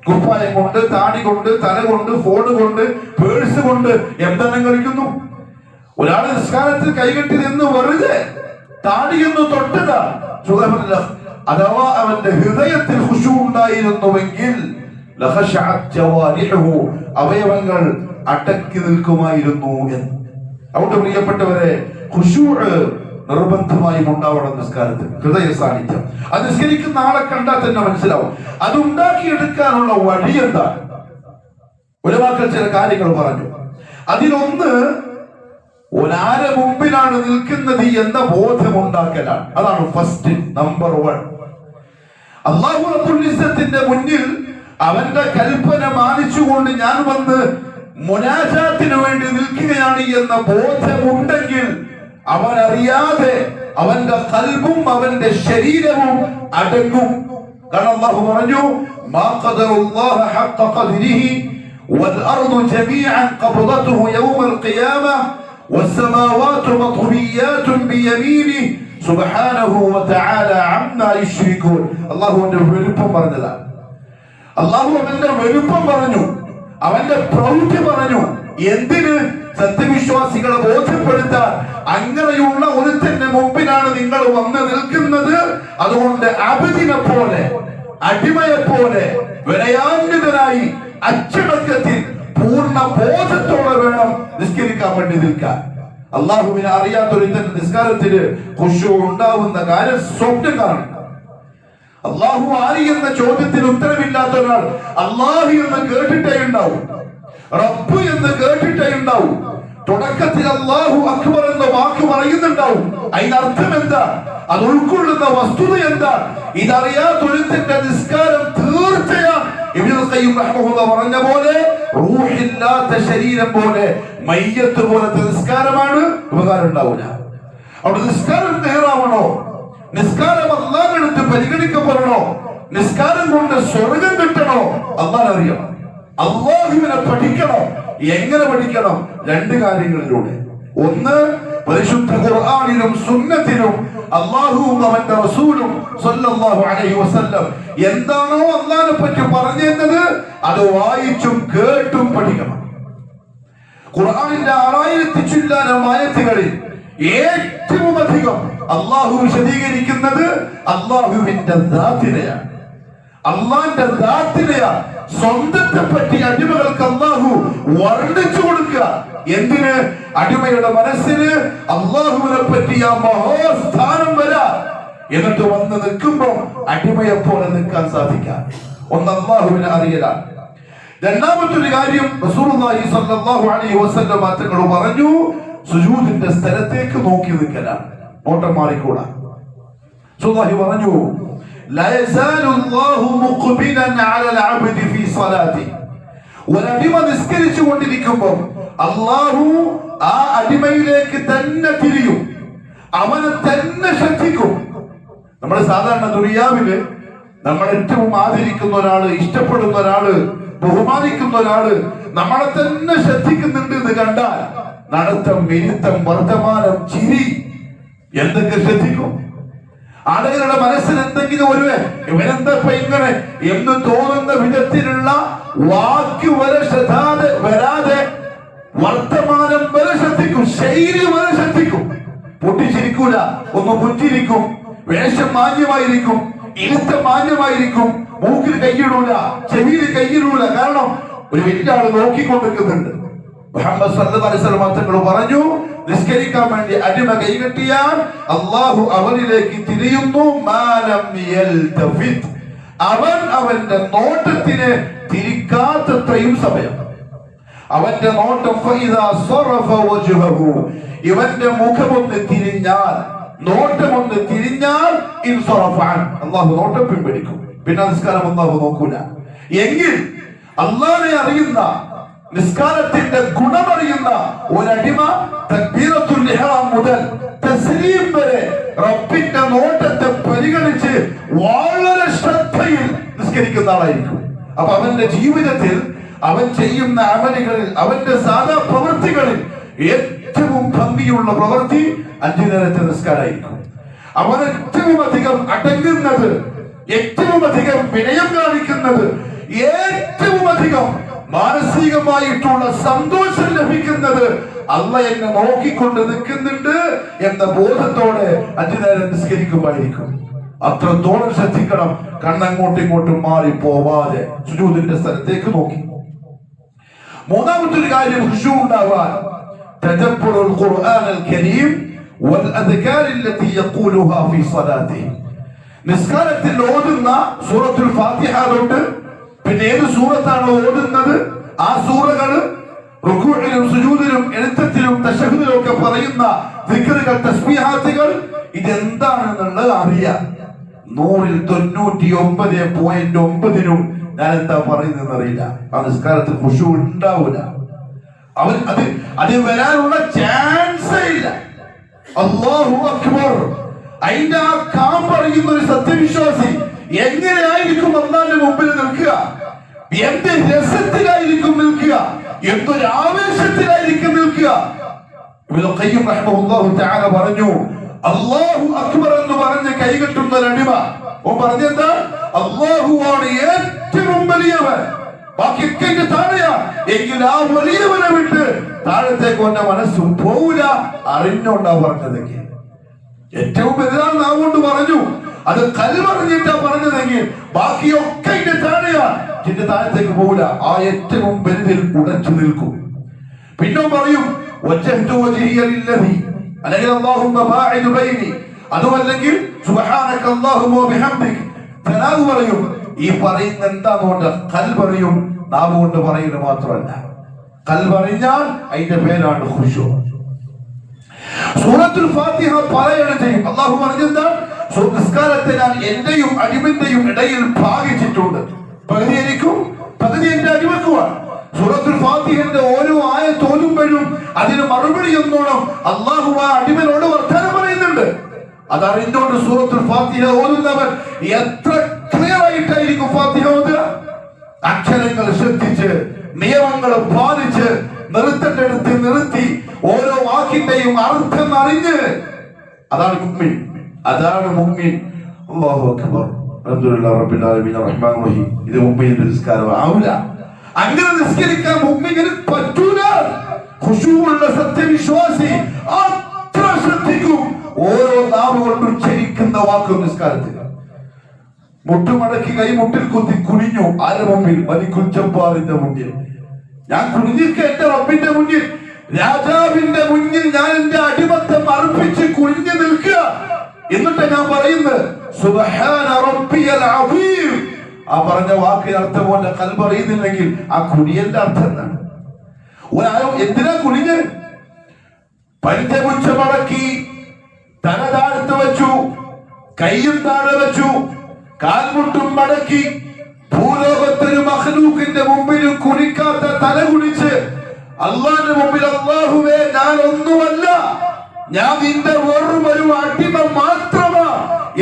കുപ്പായം കൊണ്ട്, താടി കൊണ്ട്, തല കൊണ്ട്, ഫോൺ കൊണ്ട്, പേഴ്സ് കൊണ്ട് എന്തെല്ലാം കളിക്കുന്നു. ഒരാൾ നിസ്കാരത്തിൽ കൈകെട്ടി നിന്ന് വെറുതെ താടിയൊന്ന് തൊട്ടതാ സുഖമില്ല. അഥവാ അവന്റെ ഹൃദയത്തിൽ ഖുശൂ ഉണ്ടായിരുന്നുവെങ്കിൽ അവയവങ്ങൾ അടക്കി നിൽക്കുമായിരുന്നു എന്ന്. അതുകൊണ്ട് പ്രിയപ്പെട്ടവരെ, ഖുശൂ നിർബന്ധമായും ഉണ്ടാവണം നിസ്കാരത്തിൽ, ഹൃദയ സാന്നിധ്യം. അത് നിസ്കരിക്കുന്ന ആളെ കണ്ടാൽ തന്നെ മനസ്സിലാവും. അത് ഉണ്ടാക്കിയെടുക്കാനുള്ള വഴി എന്താ? ഉലമാക്കൾ ചില കാര്യങ്ങൾ പറഞ്ഞു. അതിലൊന്ന്, ഒരാരെ മുമ്പിലാണ് നിൽക്കുന്നത് എന്ന ബോധം ഉണ്ടാക്കലാണ്. അതാണ് ഫസ്റ്റ്, നമ്പർ 1. അല്ലാഹു റബ്ബുൽ ഇസ്സത്തിന്റെ മുന്നിൽ അവന്റെ കൽപ്പന മാനിച്ചുകൊണ്ട് ഞാൻ വന്ന് മുനാജാത്തിന് വേണ്ടി നിൽക്കുകയാണ് എന്ന ബോധമുണ്ടെങ്കിൽ അവൻ അറിയാതെ അവന്റെ ഖൽബും അവന്റെ ശരീരവും അടങ്ങും. കാരണം അല്ലാഹു പറഞ്ഞു, മാ ഖദറുല്ലാഹ ഹഖ ഖദ്രിഹി വൽ അർദു ജമീഅൻ ഖബ്ദതുഹു യൗമൽ ഖിയാമah والسماوات مطويات بيمينه سبحانه وتعالى عما يشركون. അല്ലാഹുവിന്റെ വെളുപ്പം പറഞ്ഞതാണ്. അല്ലാഹു അവന്റെ വെളുപ്പം പറഞ്ഞു, അവന്റെ പ്രൗഢി പറഞ്ഞു. എന്തിന്? സത്യവിശ്വാസികളെ ബോധ്യപ്പെടുത്താൻ. അങ്ങനെയുള്ള ഒരുത്തന്റെ മുമ്പിലാണ് നിങ്ങൾ വന്ന് നിൽക്കുന്നത്. അതുകൊണ്ട് അബദിനെ പോലെ, അടിമയെ പോലെ വിനയാന്വിതനായി അച്ചടക്കത്തിൽ പൂർണ്ണ ബോധത്തോടെ വേണം നിസ്കരിക്കാൻ വേണ്ടി നിൽക്കാൻ. അള്ളാഹുവിനെ അറിയാത്തൊരുത്തന്റെ നിസ്കാരത്തിന് ഖുശൂ ഉണ്ടാവുന്ന കാര്യം സ്വപ്നം കാണും. അള്ളാഹു ആര് എന്ന ചോദ്യത്തിന് ഉത്തരമില്ലാത്ത ഒരാൾ അള്ളാഹു എന്ന് കേട്ടിട്ടേ ഉണ്ടാവും, റബ്ബ് എന്ന് കേട്ടിട്ടേ ഉണ്ടാവും. തുടക്കത്തിൽ അല്ലാഹു അക്ബർ എന്ന വാക്ക് പറയുന്നുണ്ടാവും. അതിനർത്ഥം എന്താ? അത് ഉൾക്കൊള്ളുന്ന വസ്തുത എന്താ? ഇതറിയാത്തൊരുത്തന്റെ നിസ്കാരം തീർച്ചയാണ് ഇബ്നുൽ ഖയ്യിം റഹ്മഹുല്ലാഹ് പറഞ്ഞ പോലെ റൂഹില്ലാത്ത ശരീരം പോലെ, മയ്യത്ത് പോലത്തെ നിസ്കാരമാണ്, ഉപകാരം ഉണ്ടാവില്ല. അവിടെ നിസ്കാരം നേരാവണോ? നിസ്കാരം അല്ലാഹുവിന്റെ അടുത്ത് പരിഗണിക്കപ്പെടണോ? നിസ്കാരം കൊണ്ട് സ്വർഗം കിട്ടണോ? അല്ലാഹു അറിയണം. അല്ലാഹുവിനെ പഠിക്കണം. എങ്ങനെ പഠിക്കണം? 2 കാര്യങ്ങളിലൂടെ. ഒന്ന്, പരിശുദ്ധ ഖുർആനിലും സുന്നത്തിലും അല്ലാഹുവും അവന്റെ റസൂലും സല്ലല്ലാഹു അലൈഹി വസല്ലം എന്താണോ അല്ലാഹുവിനെ പറ്റി പറഞ്ഞത് അത് വായിച്ചും കേട്ടും പഠിക്കണം. ഖുർആനിന്റെ 6000 ചില്ലാനം ആയത്തുകളിൽ ഏറ്റവും അധികം അല്ലാഹു വിശദീകരിക്കുന്നത് അല്ലാഹുവിന്റെ ദാത്തിനെയാണ്, അല്ലാഹുവിന്റെ ദാത്തിനെയാണ്. സ്വന്തത്തെ പറ്റി അടിമകൾക്ക് അല്ലാഹു വർണ്ണിച്ചു കൊടുക്കുക. എന്തിന്? അടിമയുടെ മനസ്സിന് അല്ലാഹുവിനെ പറ്റി ആ മഹോസ്ഥാനം വരാ. എന്നിട്ട് വന്ന് നിൽക്കുമ്പോ അടിമയെ പോലെ നിൽക്കാൻ സാധിക്കാം. ഒന്ന് അല്ലാഹുവിനെ അറിയലാണ്. രണ്ടാമത്തെ കാര്യം, റസൂലുള്ളാഹി സ്വല്ലല്ലാഹു അലൈഹി വസല്ലം തങ്ങൾ പറഞ്ഞു, സുജൂദിന്റെ സ്ഥലത്തേക്ക് നോക്കി നിൽക്കലാണ്, നോട്ടം മാറിക്കൂടാ. റസൂലുള്ളാഹി പറഞ്ഞു, لا يزال الله مقبلا على العبد في صلاته. ഒരടിമ നിസ്കരിച്ചു കൊണ്ടിരിക്കുമ്പോൾ അല്ലാഹു ആ അടിമയിലേക്ക് തന്നെ തിരിയും, അവനെ തന്നെ ശ്രദ്ധിക്കും. നമ്മൾ സാധാരണ ദുനിയാവില് നമ്മൾ ഏറ്റവും ആദരിക്കുന്ന ഒരാള്, ഇഷ്ടപ്പെടുന്ന ഒരാള്, ബഹുമാനിക്കുന്ന ഒരാള് നമ്മളെ തന്നെ ശ്രദ്ധിക്കുന്നുണ്ട് എന്ന് കണ്ടാൽ നടത്തം, വിരുത്തം, വർത്തമാനം, ചിരി എന്തൊക്കെ ശ്രദ്ധിക്കും. ആളുകളുടെ മനസ്സിൽ എന്തെങ്കിലും ഒരു ഇവനെന്താ ഇങ്ങനെ എന്ന് തോന്നുന്ന വിധത്തിലുള്ള വാക്ക് വരെ വരാതെ വർത്തമാനം വരെ ശ്രദ്ധിക്കും, ശൈലി വരെ ശ്രദ്ധിക്കും. പൊട്ടിച്ചിരിക്കൂല, ഒന്ന് പുഞ്ചിരിക്കും, വേഷം മാന്യമായിരിക്കും, ഇരുത്തം മാന്യമായിരിക്കും, മൂക്കിൽ കൈയിടൂല, ചെവിയിൽ കൈയിടൂല. കാരണം ഒരു വലിയ ആള് നോക്കിക്കൊണ്ടിരിക്കുന്നുണ്ട്. മുഹമ്മദ് സല്ലല്ലാഹു അലൈഹി വസല്ലം തങ്ങൾ പറഞ്ഞു, നിസ്കരിക്കാൻ വേണ്ടി അടിമ കൈകെട്ടിയാൽ അല്ലാഹു അവനിലേക്ക് തിരിയുന്നു. മാലം യൽതഫിത്, അവൻ അവന്റെ നോട്ടത്തിന് തിരിക്കാത്തത്രയും സമയം. അവന്റെ നോട്ടം ഇവന്റെ മുഖമൊന്ന് തിരിഞ്ഞാൽ, നോട്ടമൊന്ന് തിരിഞ്ഞാൽ അള്ളാഹു നോട്ടം പിൻവലിക്കും. പിന്നെ നിസ്കാരം അള്ളാഹു നോക്കൂല. എങ്കിൽ അള്ളാഹുവിനെ അറിയുന്ന, നിസ്കാരത്തിന്റെ ഗുണമറിയുന്ന ഒരടിമ തക്ബീറത്തുൽ ഇഹ്റാം മുതൽ തസ്ലീം വരെ റബ്ബിന്റെ നോട്ടത്തെ പരിഗണിച്ച് വളരെ ശ്രദ്ധയിൽ നിസ്കരിക്കുന്ന ആളായിരിക്കും. അപ്പൊ അവന്റെ ജീവിതത്തിൽ അവൻ ചെയ്യുന്ന അമലുകളിൽ, അവന്റെ സാധാ പ്രവൃത്തികളിൽ ഏറ്റവും ഭംഗിയുള്ള പ്രവൃത്തി 5 നേരത്തെ നിസ്കാരമായിരിക്കും. അവൻ ഏറ്റവും അധികം അടങ്ങുന്നത്, ഏറ്റവും അധികം വിനയം കാണിക്കുന്നത്, ഏറ്റവും അധികം മാനസികമായിട്ടുള്ള സന്തോഷം ലഭിക്കുന്നത് അള്ളാഹ് എന്നെ നോക്കിക്കൊണ്ട് നിൽക്കുന്നുണ്ട് എന്ന ബോധത്തോടെ 5 നേരം നിസ്കരിക്കുമായിരിക്കും. അത്രത്തോളം ശ്രദ്ധിക്കണം, കണ്ണങ്ങോട്ടും ഇങ്ങോട്ടും മാറി പോവാതെ സുജൂദിന്റെ സ്ഥലത്തേക്ക് നോക്കി. മൂന്നാമത്തെ ഒരു കാര്യം ഖുശൂ ഉണ്ടാവാൻ, തദബ്ബുറുൽ ഖുർആനൽ കരീം വൽ അദ്കാർ അല്ലതി യഖൂലുഹാ ഫീ സ്വലാത്തിഹി. നിസ്കാരത്തിൽ ഓതുന്ന സൂറത്തുൽ ഫാത്തിഹ തൊട്ട് പിന്നെ ഏത് സൂറത്താണ് ഓതുന്നത് ആ സൂറകള് റുകൂഇലും സുജൂദിലും എഴുത്തത്തിലും തശഹുദിലും ഒക്കെ പറയുന്ന ദിക്റുകൾ, തസ്ബീഹാത്തുകൾ, ഇതെന്താണെന്നുള്ളത് അറിയാം. 100ൽ 99.9 ഞാൻ എന്താ പറയുന്നതെന്ന് അറിയില്ല. ആ നിസ്കാരത്തിൽ ഖുശൂ ഉണ്ടാവൂല. അവൻ അത് വരാനുള്ള ചാൻസേ ഇല്ല. അല്ലാഹു അക്ബർ, അതിന്റെ ആ കാം പറയുന്ന ഒരു സത്യവിശ്വാസി എങ്ങനെയായിരിക്കും അല്ലാഹുവിന്റെ മുമ്പിൽ നിൽക്കുക, എന്ത് രസത്തിലായിരിക്കും നിൽക്കുക, എന്തൊരു ആവേശത്തിലായിരിക്കും നിൽക്കുക. ഇബ്നു ഖയ്യിം റഹിമഹുല്ലാഹു തആല പറഞ്ഞു, അല്ലാഹു അക്ബർ എന്ന് പറഞ്ഞ് കൈകെട്ടുന്ന ഒരടിമ, ഓൻ പറഞ്ഞെന്താ, അല്ലാഹുവാണ് ഏറ്റവും വലിയവൻ, ബാക്കിയൊക്കെ താഴെയാ. എങ്കിൽ ആ വലിയവനെ വിട്ട് താഴത്തേക്ക് ഓന്റെ മനസ്സും പോവില്ല. അറിഞ്ഞോണ്ടാ പറഞ്ഞതെങ്കിൽ ഏറ്റവും വലുതാണ് നാം കൊണ്ട് പറഞ്ഞു, അത് കൽവറിഞ്ഞിട്ടാ പറഞ്ഞതെങ്കിൽ ബാക്കിയൊക്കെ ഇതിന്റെ താഴെയാണ്, ഇതിന്റെ താഴത്തേക്ക് പോവില്ല. ആ ഏറ്റവും വലുതിൽ ഉടച്ചു നിൽക്കും. പിന്നെ പറയും വജ്ജഹ്തു വജ്ഹിയ ലില്ലദി, അല്ലെങ്കിൽ അല്ലാഹുമ്മ ബാഇദ് ബൈനി, അതുമല്ലെങ്കിൽ സുബ്ഹാനക അല്ലാഹുമ്മ വബിഹംദിക. തനാവ് പറയും. ഈ പറയുന്ന എന്താന്നുകൊണ്ട് കൽവറിയും, നാവ് കൊണ്ട് പറയുന്നത് മാത്രമല്ല. കൽവറിഞ്ഞാൽ അതിന്റെ പേരാണ് ഖുശൂ. സൂറത്തുൽ ഫാത്തിഹ പാരായണം ചെയ്യും. അല്ലാഹു പറഞ്ഞെന്താ, നിസ്കാരത്തെ ഞാൻ എന്റെയും അടിമന്റെയും ഇടയിൽ ഭാഗിച്ചിട്ടുണ്ട്. പകുതി എനിക്കും പകുതി എന്റെ അടിമക്കുമാണ്. സൂറത്തുൽ ഫാത്തിഹന്റെ ഓരോ ആയത്ത് ഓതുമ്പോഴും അതിന് മറുപടി എന്നോണം അല്ലാഹു ആ അടിമനോട് വർത്തമാനം പറയുന്നുണ്ട്. അതറിഞ്ഞോണ്ട് സൂറത്തുൽ ഫാത്തിഹ ഓതുന്നവൻ എത്ര ക്ലിയർ ആയിട്ടായിരിക്കും ഫാത്തിഹ ഓതുക. അക്ഷരങ്ങൾ ശ്രദ്ധിച്ച്, നിയമങ്ങൾ പാലിച്ച്, നിർത്തേണ്ടടുത്ത് നിർത്തി, ഓരോ വാക്കിന്റെയും അർത്ഥം അറിഞ്ഞ്, അതാണ് മുഅ്മിൻ, അതാണ് മുഅ്മിൻ. അല്ലാഹു അക്ബർ, അൽഹംദുലില്ലാഹി റബ്ബിൽ ആലമീൻ റഹ്മാൻ റഹീം. ഇത് മുഅ്മിന്റെ നിസ്കാരം ആവില്ല. അങ്ങനെ നിസ്കരിക്കാൻ മുഅ്മിനിന് പറ്റൂല. ഖുശൂഉള്ള സത്യവിശ്വാസി അത്ര ശ്രദ്ധിക്കും ഓരോ നാവ് കൊണ്ട് ഉച്ചരിക്കുന്ന വാക്കും നിസ്കാരത്തിൽ. മുട്ടുമടക്കി കൈമുട്ടിൽ കുത്തി കുനിഞ്ഞു ആരുടെ മുമ്പിൽ? മലിക്കുൽ ജബ്ബാറിന്റെ മുന്നിൽ. ഞാൻ കുനിഞ്ഞിരിക്ക എന്റെ റബ്ബിന്റെ മുന്നിൽ, രാജാവിന്റെ മുന്നിൽ ഞാൻ എന്റെ അടിമത്തം അർപ്പിച്ച് കുനിഞ്ഞു നിൽക്കുക. എന്നിട്ട് ഞാൻ പറയുന്നത് സുബ്ഹാന റബ്ബിയൽ അസീം. ആ പറഞ്ഞ വാക്കിന് അർത്ഥം പോലെ കൽബ് അറിയുന്നില്ലെങ്കിൽ ആ കുനിയന്റെ അർത്ഥം എന്താണ്? എന്തിനാ കുനിഞ്ഞ്? പഞ്ചപുച്ഛ മടക്കി തല താഴ്ത്ത് വെച്ചു, കയ്യും താഴെ വെച്ചു, കാൽമുട്ടും മടക്കി, ഭൂലോകത്തൊരു മഖ്ലൂഖിന്റെ മുമ്പിലും കുനിക്കാത്ത തല കുനിച്ച് അള്ളാന്റെ മുമ്പിൽ, അല്ലാഹുവേ ഞാൻ ഒന്നുമല്ല, ഞാൻ നിന്റെ വെറും ഒരു അടിമ മാത്രമാ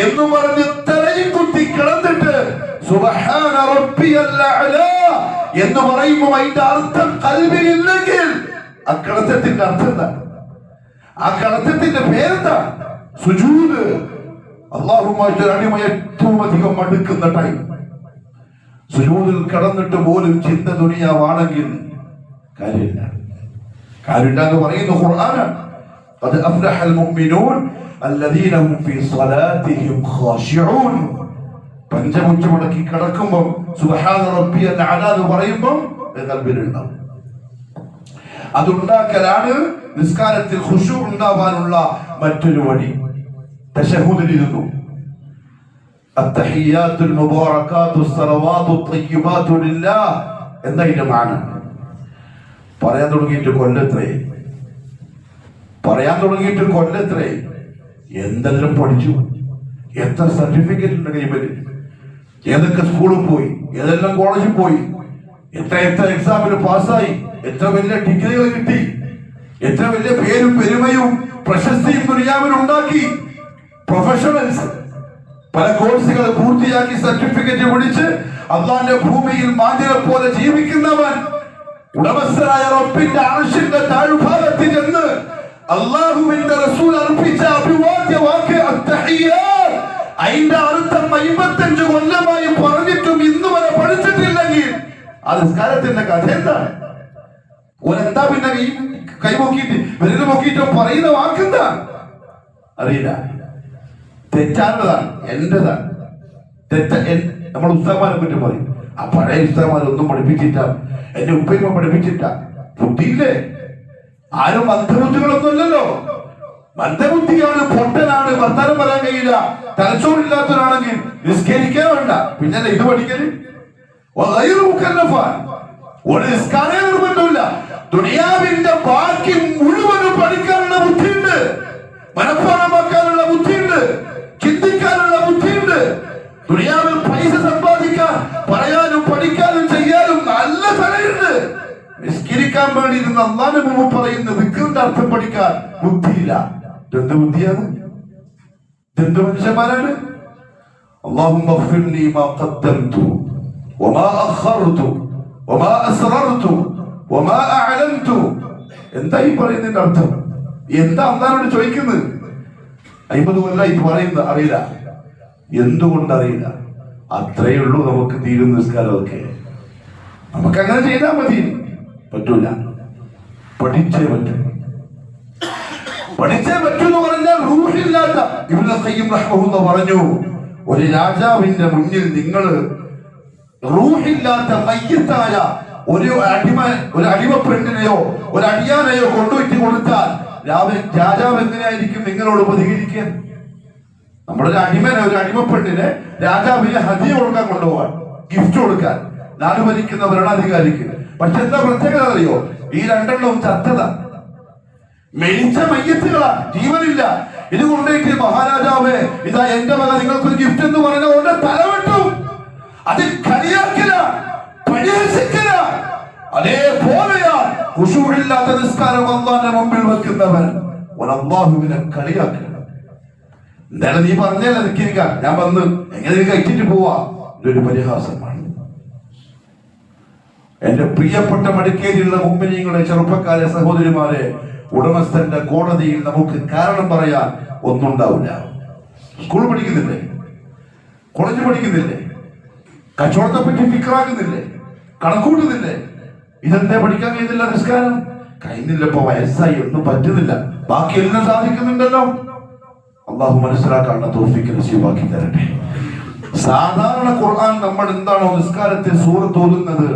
എന്ന് പറഞ്ഞ് തലയും കുത്തി കിടന്നിട്ട് സുബ്ഹാന റബ്ബിയൽ അഅ്ലാ എന്ന് പറയുമ്പോൾ അതിന്റെ അർത്ഥം ഖൽബിലില്ലെങ്കിൽ ആ കിടത്തത്തിന്റെ അർത്ഥം എന്താണ്? ആ കിടത്തത്തിന്റെ പേരെന്താ? സുജൂദ്. അല്ലാഹുമായിട്ട് അടിമ ഏറ്റവും അധികം മടുക്കുന്ന ടൈം സുജൂദിൽ കിടന്നിട്ട് പോലും ചിന്ത ദുനിയാവാണെങ്കിൽ കാര്യമില്ല. കാര്യമില്ല എന്ന് പറയുന്ന ഖുർആനാണ്. ഖദ് അഫ്ലഹൽ മുഅ്മിനൂൻ അല്ലദീന ഹും ഫീ സ്വലാത്തിഹിം ഖാശിഊൻ. പഞ്ചമുച്ച മടക്കി കിടക്കുമ്പോൾ സുബ്ഹാന റബ്ബിയൽ അഅ്ലാ എന്ന് പറയുമ്പോൾ ഖൽബിലുണ്ടാവും. അതുണ്ടാക്കലാണ് നിസ്കാരത്തിൽ ഖുശൂ ഉണ്ടാവാനുള്ള മറ്റൊരു വഴി. തശഹുദിലിരുന്നു അത്തഹിയ്യാത്തുൽ മുബാറകാത്തുസ് സലവാത്തുത് തയ്യിബാതു ലില്ലാഹ് എന്നതിന്റെ മാന. പറയാൻ തുടങ്ങിയിട്ട് കൊല്ലത്രേ, എന്തെല്ലാം പഠിച്ചു, എത്ര സർട്ടിഫിക്കറ്റ് ഉണ്ട് കൈമല്, ഏതൊക്കെ സ്കൂളിൽ പോയി, ഏതെല്ലാം കോളേജിൽ പോയി, എത്ര എക്സാമിന് പാസ്സായി, എത്ര വലിയ ഡിഗ്രികൾ കിട്ടി, എത്ര വലിയ പേരും പെരുമയും പ്രശസ്തിയും ദുനിയാവിൽ ഉണ്ടാക്കി. പ്രൊഫഷണൽസ് പല കോഴ്സുകൾ പൂർത്തിയാക്കി സർട്ടിഫിക്കറ്റ് പിടിച്ച് അള്ളാന്റെ ഭൂമിയിൽ മാന്യരെ പോലെ ജീവിക്കുന്നവൻ ഉടമസ്ഥനായ റബ്ബിന്റെ അർശിന്റെ താഴ്ഭാഗത്ത് ചെന്ന് അല്ലാഹുവിന്റെ റസൂൽ അർപ്പിച്ച അഭിവാദ്യ വാക്ക് അത്തഹിയ്യാത്ത്, അതിന്റെ അർത്ഥം 55 കൊല്ലമായി പറഞ്ഞിട്ടും ഇന്ന് വരെ പഠിച്ചിട്ടില്ലെങ്കിൽ ആ നിസ്കാരത്തിന്റെ കഥ എന്താണ്? ഓരെന്താ പിന്നെ കൈപൊക്കിയിട്ട് വിരല് പൊക്കിയിട്ട് പറയുന്ന വാക്കെന്താ അറിയില്ല. തെറ്റാനതാണ്, എന്റേതാണ് തെറ്റ. നമ്മൾ ഉസ്താദ്മാരെ പറ്റി പറയും, ആ പഴയ ഉസ്താദ്മാരൊന്നും പഠിപ്പിച്ചിട്ട, എന്റെ ഉപ്പയമ്മ പഠിപ്പിച്ചിട്ട. ബുദ്ധിയില്ലേ? ആരും മന്ദബുദ്ധികളൊന്നുമല്ലല്ലോ. മന്ദബുദ്ധിയാണ്, പൊട്ടനാണ്, വർത്താനം പറയാൻ കഴിയില്ല, തലച്ചോറില്ലാത്തവരാണെങ്കിൽ നിസ്കരിക്കാൻ വേണ്ട, പിന്നെ ഇത് പഠിക്കല് ഒരു നിസ്കാരേ നിർബന്ധമില്ല. ദുനിയാവിന്റെ ബാക്കി മുഴുവനും പഠിക്കാനുള്ള ബുദ്ധിയുണ്ട്, മനഃപ്പാഠമാക്കാനുള്ള ബുദ്ധിയുണ്ട്, ചിന്തിക്കാനുള്ള ബുദ്ധിയുണ്ട്. ദുനിയാവിൽ പൈസ സമ്പാദിക്കാൻ പറയാനും പഠിക്കാനും ചെയ്യാനും നല്ല തലയുണ്ട്. നിസ്കരിക്കാൻ വേണ്ടി ഇരുന്ന് അല്ലാഹുവിന്റെ മുമ്പ് പറയുന്ന ദിക്റിന്റെ അർത്ഥം പഠിക്കാൻ ബുദ്ധിയില്ല. എന്ത് ബുദ്ധിയാണ്? എന്ത് മനുഷ്യന്മാരാണ്? അല്ലാഹുമ്മ ഗ്ഫിർലി മാ ഖദ്ദംതു വമാ അഖർതു വമാ അസ്റർതു വമാ അഅലൻതു. എന്താ ഈ പറയുന്നതിന്റെ അർത്ഥം? എന്താ അല്ലാഹുവോട് ചോദിക്കുന്നത്? 50 കൊല്ലം ഇത് പറയുന്നത് അറിയില്ല. എന്തുകൊണ്ടറിയില്ല? അത്രയേ ഉള്ളൂ നമുക്ക് തീരുന്ന നിസ്കാരമൊക്കെ. നമുക്ക് അങ്ങനെ ചെയ്താൽ മതി. പറ്റൂല, പഠിച്ചേ പറ്റൂ. പഠിച്ചേ പറ്റൂ എന്ന് പറഞ്ഞാൽ റൂഹില്ലാത്ത ഇബ്നു ഖയ്യിം റഹ്മഹുല്ലാഹ് പറഞ്ഞു, ഒരു രാജാവിന്റെ മുന്നിൽ നിങ്ങൾ റൂഹില്ലാത്ത മയ്യത്തായ ഒരു അടിമ പെണ്ണിനെയോ ഒരു അടിയാനെയോ കൊണ്ടുപോയിട്ട് കൊടുത്താൽ രാജാവ് എങ്ങനെയായിരിക്കും നിങ്ങളോട് പ്രതികരിക്കാൻ? നമ്മുടെ ഒരു അടിമപ്പെണ്ണിനെ രാജാവിന് ഹദിയ കൊടുക്കാൻ കൊണ്ടുപോകാൻ, ഗിഫ്റ്റ് കൊടുക്കാൻ, നാട് ഭരിക്കുന്ന ഭരണാധികാരിക്ക്. പക്ഷെ എന്താ പ്രത്യേകത അറിയോ? ഈ രണ്ടെണ്ണവും ചത്തത, മെലിച്ച മയ്യത്തുകളാ, ജീവനില്ല. ഇത് കൊണ്ടേക്ക് മഹാരാജാവേ, ഇതാ എന്റെ മക നിങ്ങൾക്കൊരു ഗിഫ്റ്റ് എന്ന് പറഞ്ഞ തലവെട്ടും. അത് കളിയാക്കില്ല, പരിഹസിക്കില്ല. അതേപോലെയാ ഖുശൂഇല്ലാത്ത നിസ്കാരം അല്ലാഹുവിന്റെ മുമ്പിൽ വെക്കുന്നവൻ അല്ലാഹുവിനെ കളിയാക്കുക. എന്തായാലും നീ പറഞ്ഞല്ല നിൽക്കാൻ, ഞാൻ വന്ന് എങ്ങനെ കഴിച്ചിട്ട് പോവാ, ഇതൊരു പരിഹാസമാണ്. എന്റെ പ്രിയപ്പെട്ട മടിക്കേരിയുള്ള മുഅ്മിനീങ്ങളെ, ചെറുപ്പക്കാരെ, സഹോദരിമാരെ, ഉടമസ്ഥന്റെ കോടതിയിൽ നമുക്ക് കാരണം പറയാൻ ഒന്നുണ്ടാവില്ല. സ്കൂൾ പഠിക്കുന്നില്ലേ? കോളേജ് പഠിക്കുന്നില്ലേ? കച്ചവടത്തെ പറ്റി ഫിക്റാക്കുന്നില്ലേ? കണക്കൂട്ടുന്നില്ലേ? ഇതെന്തേ പഠിക്കാൻ കഴിയുന്നില്ല? നിസ്കാരം കഴിയുന്നില്ല, ഇപ്പൊ വയസ്സായി, ഒന്നും പറ്റുന്നില്ല, ബാക്കി എല്ലാം സാധിക്കുന്നുണ്ടല്ലോ. അള്ളാഹു മനസ്സിലാക്കാനുള്ള തൗഫീഖ് നസീബാക്കി തരട്ടെ. സാധാരണ ഖുർആൻ നമ്മൾ എന്താണോ നിസ്കാരത്തിൽ സൂറത്ത് ഓതുന്നത്,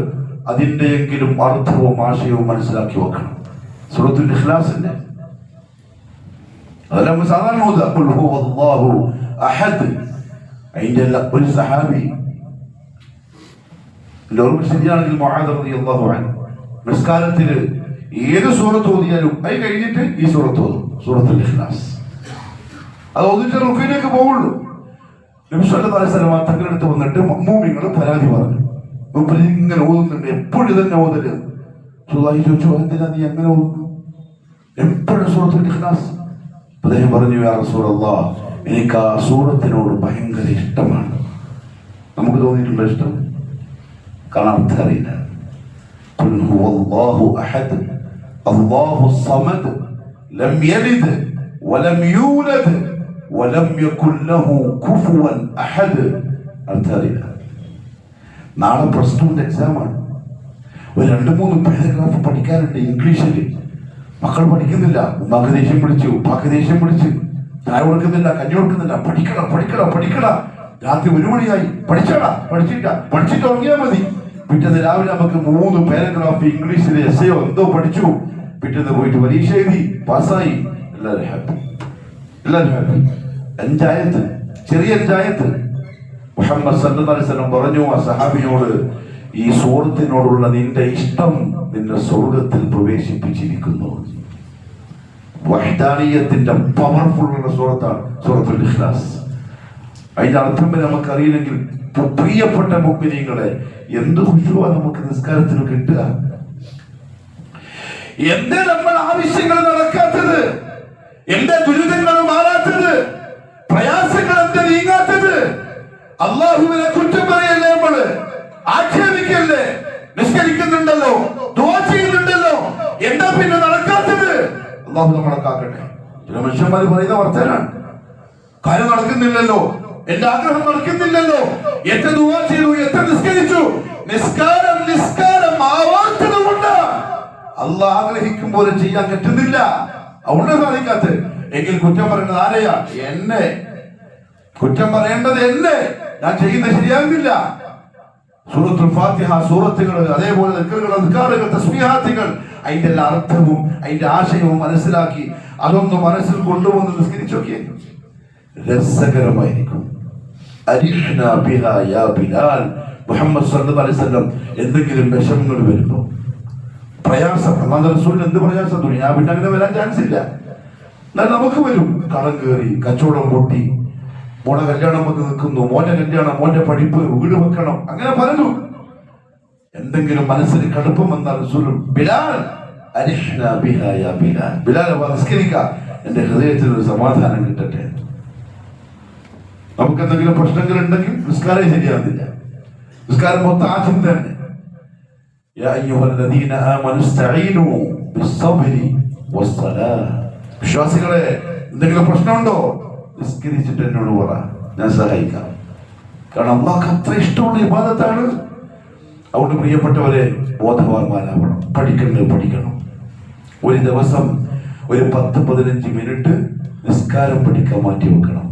അതിന്റെയെങ്കിലും അർത്ഥവും ആശയവും മനസ്സിലാക്കി വെക്കണം. സൂറത്തുൽ ഇഖ്ലാസിന്റെ അതെല്ലാം സാധാരണ ഓതുക, ഖുൽ ഹുവല്ലാഹു അഹദ്. അതിന്റെ ഒരു സഹാബി ശരിയാണെങ്കിൽ മുആദ് റളിയല്ലാഹു അൻഹു നിസ്കാരത്തിൽ ഏത് സൂറത്ത് ഓതിയാലും അത് കഴിഞ്ഞിട്ട് ഈ സൂറത്ത് ഓതും, സൂറത്തുൽ ഇഖ്ലാസ്. അത് ഓതിട്ട് റുക്കൂയിലേക്ക് പോവുള്ളൂ. നബി സല്ലല്ലാഹു അലൈഹി വസല്ലം തങ്ങളുടെ അടുത്ത് വന്നിട്ട് മുഅ്മിനീങ്ങൾ പരാതി പറഞ്ഞു, ഇങ്ങനെ ഓതുന്നുണ്ട്, എപ്പോഴും തന്നെ ഓതല്. റസൂലുള്ളാഹി ചോദിച്ചു, എന്തിനാ നീ അങ്ങനെ ഓതുന്നു, എപ്പോഴും സൂറത്തുൽ ഇഖ്ലാസ്? അദ്ദേഹം പറഞ്ഞു, യാ റസൂലല്ലാഹ്, എനിക്ക് ആ സൂറത്തിനോട് ഭയങ്കര ഇഷ്ടമാണ്. നമുക്ക് തോന്നിയിട്ടുള്ള ഇഷ്ടം കാരണം അർത്ഥം അറിയില്ല. ഖുൽ ഹുവല്ലാഹു അഹദ് അല്ലാഹു സമദ് ലം യലിദ് വലം യൂലദ് വലം യകുൽ ലഹു കുഫുവൻ അഹദ്. അർത്ഥം അറിയില്ല. നാളെ +2 എക്സാമാണ്. ഒരു 2-3 പാരഗ്രാഫ് പഠിക്കാനുണ്ട് ഇംഗ്ലീഷിൽ. മക്കൾ പഠിക്കുന്നില്ല. ഉമ്മാക്ക് ദേഷ്യം പിടിച്ചു, ഉപ്പാക്ക് ദേഷ്യം പിടിച്ചു, ചായ കൊടുക്കുന്നില്ല, കഞ്ഞി കൊടുക്കുന്നില്ല. പഠിക്കണം പഠിക്കണം പഠിക്കണം. രാത്രി 1 മണിയായി, പഠിച്ചിട്ട് ഉറങ്ങിയാൽ മതി. പിറ്റേന്ന് രാവിലെ നമുക്ക് 3 പാരഗ്രാഫ് ഇംഗ്ലീഷിലെ എസ്സയോ എന്തോ പഠിച്ചു. പിറ്റേന്ന് പോയിട്ട് പരീക്ഷ എഴുതി, പാസ്സായി. എല്ലാവരും ഹാപ്പി. 5 ആയത്ത്, ചെറിയ 5 ആയത്ത്, മുഹമ്മദ് സല്ലല്ലാഹു അലൈഹി വസല്ലം പറഞ്ഞു ആ സഹാബിയോട്, ഈ സൂറത്തിനോടുള്ള നിന്റെ ഇഷ്ടം നിന്നെ സ്വർഗത്തിൽ പ്രവേശിപ്പിച്ചിരിക്കുന്നു. വഹ്ദാനിയത്തിന്റെ പവർഫുൾ ഉള്ള സൂറത്താണ് സൂറത്തുൽ ഇഖ്ലാസ്. അതിന്റെ അർത്ഥം നമുക്കറിയില്ലെങ്കിൽ പ്രിയപ്പെട്ട മുഅ്മിനീങ്ങളെ, എന്ത് ഖുശൂഅ നമുക്ക് നിസ്കാരത്തിൽ കിട്ടുക. എന്തേ നമ്മൾ ആവശ്യങ്ങൾ നടക്കാത്തത്, എന്റെ ദുരിതങ്ങൾ മാറാത്തത്, പ്രയാസങ്ങൾ എന്തേ നീങ്ങാത്തത്? അള്ളാഹുവിനെ കുറ്റം പറയല്ലേ, നമ്മള് ആക്ഷേപിക്കല്ലേ? നിസ്കരിക്കുന്നുണ്ടല്ലോ, ദുആ ചെയ്യുന്നുണ്ടല്ലോ, എന്താ പിന്നെ നടക്കാത്തത്? അള്ളാഹു നമ്മളെ കാക്കട്ടെ. ചില മനുഷ്യന്മാർ പറയുന്ന വർത്തനാണ്, കാര്യം നടക്കുന്നില്ലല്ലോ, എന്റെ ആഗ്രഹം നടക്കുന്നില്ലല്ലോ, എത്ര ദുആ ചെയ്തു, എത്ര നിസ്കരിച്ചു, നിസ്കാരം ആവാത്തത് കൊണ്ട് അള്ളാഹ് ആഗ്രഹിക്കും പോലെ ചെയ്യാൻ പറ്റുന്നില്ല, അവിടെ സാധിക്കാത്ത എങ്കിൽ കുറ്റം പറയുന്നത് ആരെയാ? എന്നെ. കുറ്റം പറയേണ്ടത് എന്നെ. ഞാൻ ചെയ്യുന്നത് ശരിയാകുന്നില്ല. സൂറത്തുൽ ഫാത്തിഹ, സൂറത്തുകൾ, അതേപോലെ ദിക്റുകൾ, അദ്കാറുകൾ, തസ്ബീഹാത്തുകൾ, അതിന്റെ എല്ലാ അർത്ഥവും അതിന്റെ ആശയവും മനസ്സിലാക്കി അതൊന്ന് മനസ്സിൽ കൊണ്ടുവന്ന് നിസ്കരിച്ചു നോക്കിയേ, രസകരമായിരിക്കും. അരിഹ്നാ ബിഹാ യാ ബിലാൽ. മുഹമ്മദ് സല്ലല്ലാഹു അലൈഹി വസല്ലം എന്തെങ്കിലും വിഷമങ്ങൾ വരുമ്പോൾ, പ്രയാസം, അല്ലാഹുവിന്റെ റസൂലിന് എന്ത് പ്രയാസം? ദുനിയാവിൽ അങ്ങനെ വരാൻ ചാൻസ് ഇല്ല. എന്നാൽ നമുക്ക് വരും. കടം കയറി, കച്ചവടം പൊട്ടി, മോളെ കല്യാണം വന്ന് നിൽക്കുന്നു, മോന്റെ കല്യാണം, മോന്റെ പഠിപ്പ്, വീട് വെക്കണം, അങ്ങനെ പലതും. എന്തെങ്കിലും മനസ്സിൽ കടുപ്പം വന്നാൽ റസൂലും, ബിലാൽ അരിഹ്നാ ബിഹാ യാ ബിലാൽ, ബിലാൽ നിസ്കരിക്ക, എന്റെ ഹൃദയത്തിൽ ഒരു സമാധാനം കിട്ടട്ടെ. നമുക്ക് എന്തെങ്കിലും പ്രശ്നങ്ങൾ ഉണ്ടെങ്കിൽ നിസ്കാരം ശരിയാകുന്നില്ല, നിസ്കാരം മൊത്തം ആദ്യം തന്നെ. യാ അയ്യുഹല്ലദീന ആമനു ഇസ്തഈനു ബിസ്സബ്രി വസ്സലാഹ്. വിശ്വാസികളെ, എന്തെങ്കിലും പ്രശ്നമുണ്ടോ? നിസ്കരിച്ചിട്ട് എന്നോട് പറ, ഞാൻ സഹായിക്കാം. കാരണം അള്ളാഹ്ക്ക് അത്ര ഇഷ്ടമുള്ള ഇബാദത്താണ്. അതുകൊണ്ട് പ്രിയപ്പെട്ടവരെ, ബോധവാന്മാരാവണം, പഠിക്കണം. ഒരു ദിവസം ഒരു 10-15 മിനിറ്റ് നിസ്കാരം പഠിക്കാൻ മാറ്റി വെക്കണം.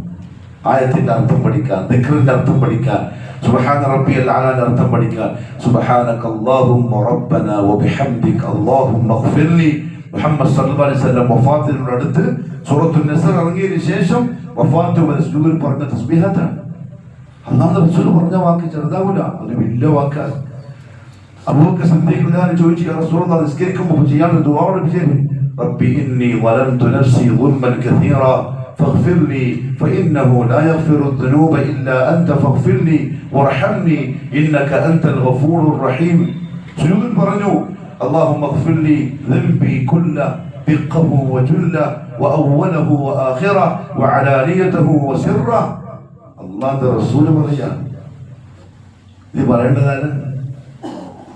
ആയത്തിന്റെ അർത്ഥം പഠിക്കാൻ, ദിക്റിന്റെ അർത്ഥം പഠിക്കാൻ, സുബ്ഹാന റബ്ബിയൽ അലാന്റെ അർത്ഥം പഠിക്കാൻ. സുബ്ഹാനക അല്ലാഹുമ്മ റബ്ബനാ വബിഹംദിക അല്ലാഹുമ്മ ഇഗ്ഫിർലി. മുഹമ്മദ് സല്ലല്ലാഹു അലൈഹി വസല്ലം വഫാത്തിനോട് അടുത്ത് സൂറത്തുൻ നിസ്ർ ഇറങ്ങിയതിനു ശേഷം വഫാത്ത് വരെ സുജൂദിൽ പറഞ്ഞ തസ്ബീഹാത്താണ്. അല്ലാഹുവിന്റെ റസൂൽ പറഞ്ഞ വാക്ക് ചെറുതാവില്ല, അത് വലിയ വാക്കാണ്. അബൂബക്കർ സിദ്ദീഖ് റളിയല്ലാഹു ചോദിച്ചു, യാ റസൂലല്ലാഹ്, നിസ്കരിക്കുമ്പോൾ ചെയ്യാനുള്ള ദുആ പഠിപ്പിച്ചു. റബ്ബി ഇന്നി വലംതു നഫ്സി ളുൽമൻ കസീറ فاغفر لي فإنه لا يغفر الذنوب إلا أنت فاغفر لي وارحمني إنك أنت الغفور الرحيم. سجود പറഞ്ഞു, اللهم اغفر لي ذنبي كله دقه وجله وأوله وآخره وعلانيته وسره. അല്ലാഹുവിന്റെ റസൂൽ പറയാ, ഇത് പറയേണ്ടതാണ്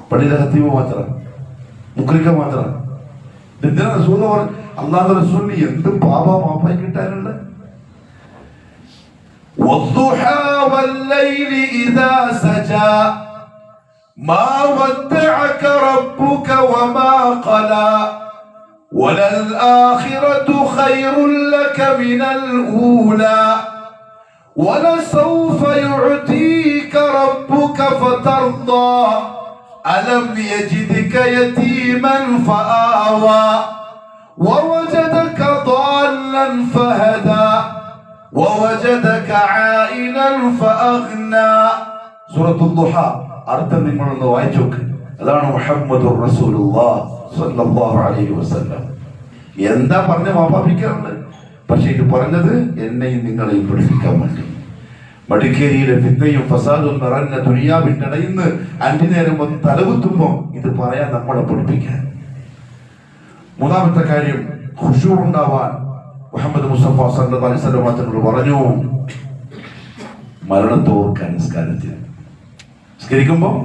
പള്ളിയിലെ ഖത്തീബ് മാത്രം, മുക്രിക്ക മാത്രം. എന്തിനാ റസൂൽ പറഞ്ഞു? അല്ലാഹുവിന്റെ റസൂലിന് എന്ത് പാപാ മാപ്പായി കിട്ടാനുണ്ട്? والضحى والليل إذا سجى ما ودعك ربك وما قلى وللآخرة خير لك من الأولى ولسوف يعطيك ربك فترضى ألم يجدك يتيما فآوى ووجدك ضالا فهدى ووجدك عائلا فأغنى. സൂറത്തുൽ ദുഹ അർത്ഥം നിങ്ങളൊന്ന് വായിച്ചു നോക്ക്. അതാണ് മുഹമ്മദുർ റസൂലുള്ളാഹി സ്വല്ലല്ലാഹു അലൈഹി വസല്ലം. എന്താ പറഞ്ഞ വാപ്പാപ്പിക്കാറുണ്ട്, പക്ഷെ ഇത് പറഞ്ഞത് എന്നെയും നിങ്ങളെയും പഠിപ്പിക്കാൻ വേണ്ടി. മടിക്കേരിയിലെ ഫിത്നയും ഫസാദും നിറഞ്ഞ ദുനിയാവിന്റെ ഇടയിൽ നിന്ന് അന്യനേരം വന്ന് തലകുത്തുമ്പോൾ ഇത് പറയാൻ നമ്മളെ പഠിപ്പിക്കാൻ. മൂന്നാമത്തെ കാര്യം, ഖുശൂ ഉണ്ടാവാൻ മുഹമ്മദ് മുസ്തഫ സല്ലല്ലാഹു അലൈഹി വസല്ലം തങ്ങൾ പറഞ്ഞു, മരണത്തെ ഓർക്കാൻ നിസ്കാരത്തിൽ. നിസ്കരിക്കുമ്പോൾ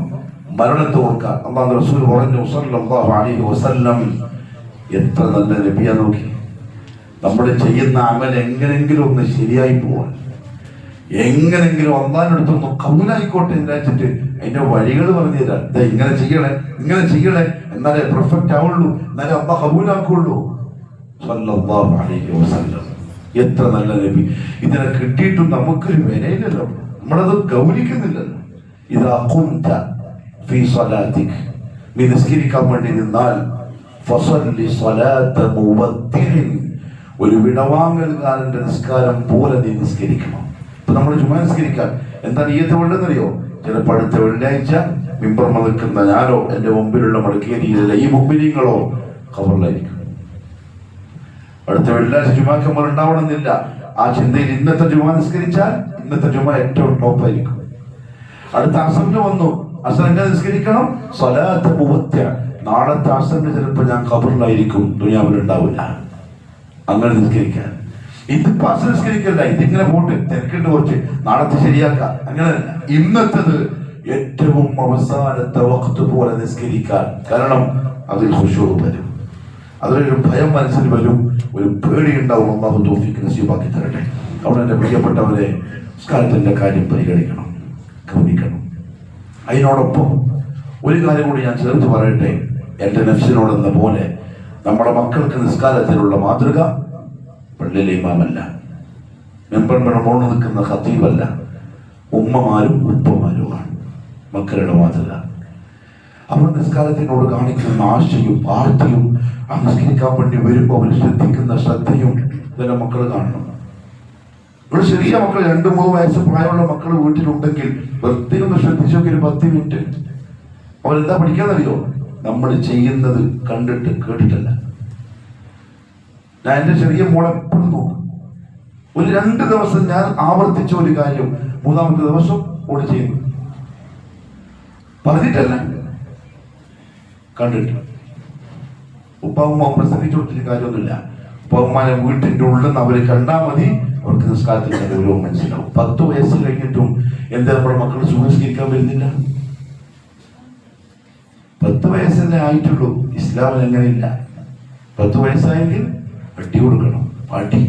മരണത്തെ ഓർക്കാൻ അല്ലാഹുവിന്റെ റസൂൽ പറഞ്ഞു സല്ലല്ലാഹു അലൈഹി വസല്ലം. എത്ര നല്ല നബിയാ നോക്കി. നമ്മൾ ചെയ്യുന്ന അമൽ എങ്ങനെങ്കിലും ഒന്ന് ശരിയായി പോവാൻ, എങ്ങനെങ്കിലും അള്ളാഹിനടുത്തൊന്ന് കബൂലായിക്കോട്ടെ എന്ന് വെച്ചിട്ട് അതിന്റെ വഴികൾ പറഞ്ഞു തരാം. ഇങ്ങനെ ചെയ്യണേ എന്നാലേ പെർഫെക്റ്റ് ആവുള്ളൂ, എന്നാലേ അള്ളാഹ് കബൂലാക്കുള്ളൂ. സല്ലല്ലാഹു അലൈഹി വസല്ലം. എത്ര നല്ല നബി. ഇതിനെ കിട്ടിയിട്ടും നമുക്കൊരു വിലയില്ലല്ലോ, നമ്മളത് ഗൗനിക്കുന്നില്ലല്ലോ. ഇദാ ഖുംത ഫീ സ്വലാതിക്, നീ നിസ്കരിക്കാൻ വേണ്ടി നിന്നാൽ ഫസല്ലി സ്വലാത മുവദ്ദിഇൻ, ഒരു വിടവാങ്ങൽകാരന്റെ നിസ്കാരം പോലെ നീ നിസ്കരിക്കണം. ഇപ്പൊ നമ്മൾ ജുമാ നിസ്കരിക്കാൻ എന്താ നിയ്യത്ത് വേണ്ടെന്നറിയോ? ചിലപ്പോൾ അടുത്ത വെള്ളിയാഴ്ച മിമ്പർമ നിൽക്കുന്ന ഞാനോ എൻ്റെ മുമ്പിലുള്ള മടക്കേരിയിലെ ഈ മുമ്പിനിങ്ങളോ ഖബറിലായിരിക്കും. അടുത്ത വെള്ളിയാഴ്ച ജുമാക്ക് നമ്മൾ ഉണ്ടാവണമെന്നില്ല. ആ ചിന്തയിൽ ഇന്നത്തെ ജുമാ നിസ്കരിച്ചാൽ ഇന്നത്തെ ജുമാ ഏറ്റവും ടോപ്പായിരിക്കും. അടുത്ത അസറിന് വന്നു, അസർ എങ്ങനെ നിസ്കരിക്കണം? സ്വലാത്ത് മുവത്യ. നാളത്തെ അസറിന് ചിലപ്പോൾ ഞാൻ ഖബറിലായിരിക്കും, ദുനിയാവിൽ ഉണ്ടാവില്ല. അങ്ങനെ നിസ്കരിക്കാൻ. ഇതിപ്പോ അസർ നിസ്കരിക്കല്ല, ഇതിങ്ങനെ പോട്ട് തിരക്കുണ്ട് കുറച്ച്, നാളത്തെ ശരിയാക്കാം. അങ്ങനെയല്ല, ഇന്നത്തത് ഏറ്റവും അവസാനത്തെ വഖ്ത് പോലെ നിസ്കരിക്കാൻ. കാരണം അതിൽ ഖുശൂ വരും, അതിലൊരു ഭയം മനസ്സിൽ വരും, ഒരു പേടി ഉണ്ടാവും. അല്ലാഹു തൗഫീഖ് നസീബാക്കി തരട്ടെ. അവിടെ എൻ്റെ പ്രിയപ്പെട്ടവരെ, നിസ്കാരത്തിന്റെ കാര്യം പരിഗണിക്കണം, ഗൗനിക്കണം. അതിനോടൊപ്പം ഒരു കാര്യം കൂടി ഞാൻ ചേർത്ത് പറയട്ടെ. എൻ്റെ നഫ്സിനോടെന്ന പോലെ നമ്മുടെ മക്കൾക്ക് നിസ്കാരത്തിലുള്ള മാതൃക പള്ളിയിലെ ഇമാമല്ല, മെമ്പർമാരുടെ മുകളിൽ നിൽക്കുന്ന ഖതീബല്ല, ഉമ്മമാരും ഉപ്പമാരുമാണ് മക്കളുടെ മാതൃക. അവർ നിസ്കാരത്തിനോട് കാണിക്കുന്ന ആശയും ആർത്തിയും, ആ നിസ്കരിക്കാൻ വേണ്ടി വരുമ്പോൾ അവർ ശ്രദ്ധിക്കുന്ന ശ്രദ്ധയും ഇതെല്ലാം മക്കൾ കാണണം. ഇവിടെ ചെറിയ മക്കൾ 2-3 വയസ്സ് പ്രായമുള്ള മക്കൾ വീട്ടിലുണ്ടെങ്കിൽ വെറുതെ ഒന്ന് ശ്രദ്ധിച്ചു നോക്കി, ഒരു 10 മിനിറ്റ്. അവരെന്താ പഠിക്കാന്നറിയോ? നമ്മൾ ചെയ്യുന്നത് കണ്ടിട്ട് കേട്ടിട്ടല്ല. ഞാൻ എൻ്റെ ചെറിയ മോളെ എപ്പോഴും നോക്കും. ഒരു 2 ദിവസം ഞാൻ ആവർത്തിച്ച ഒരു കാര്യം 3-ാമത്തെ ദിവസം ഓടി ചെയ്യുന്നു. പറഞ്ഞിട്ടല്ല, കണ്ടിട്ട്. ഉപ്പ പ്രസംഗിച്ചു കൊടുത്തിട്ട് കാര്യമൊന്നുമില്ല. ഉപ്പമാനെ വീട്ടിൻ്റെ ഉള്ളിൽ നിന്ന് അവര് കണ്ടാൽ മതി, അവർക്ക് നിസ്കാരത്തിന്റെ ഗൗരവം മനസ്സിലാവും. 10 വയസ്സ് കഴിഞ്ഞിട്ടും എന്താ നമ്മുടെ മക്കൾ സുഖീകരിക്കാൻ വരുന്നില്ല? 10 വയസ്സല്ലേ ആയിട്ടുള്ളൂ. ഇസ്ലാമിൽ അങ്ങനെയില്ല. 10 വയസ്സായെങ്കിൽ അടി കൊടുക്കണം, അടി.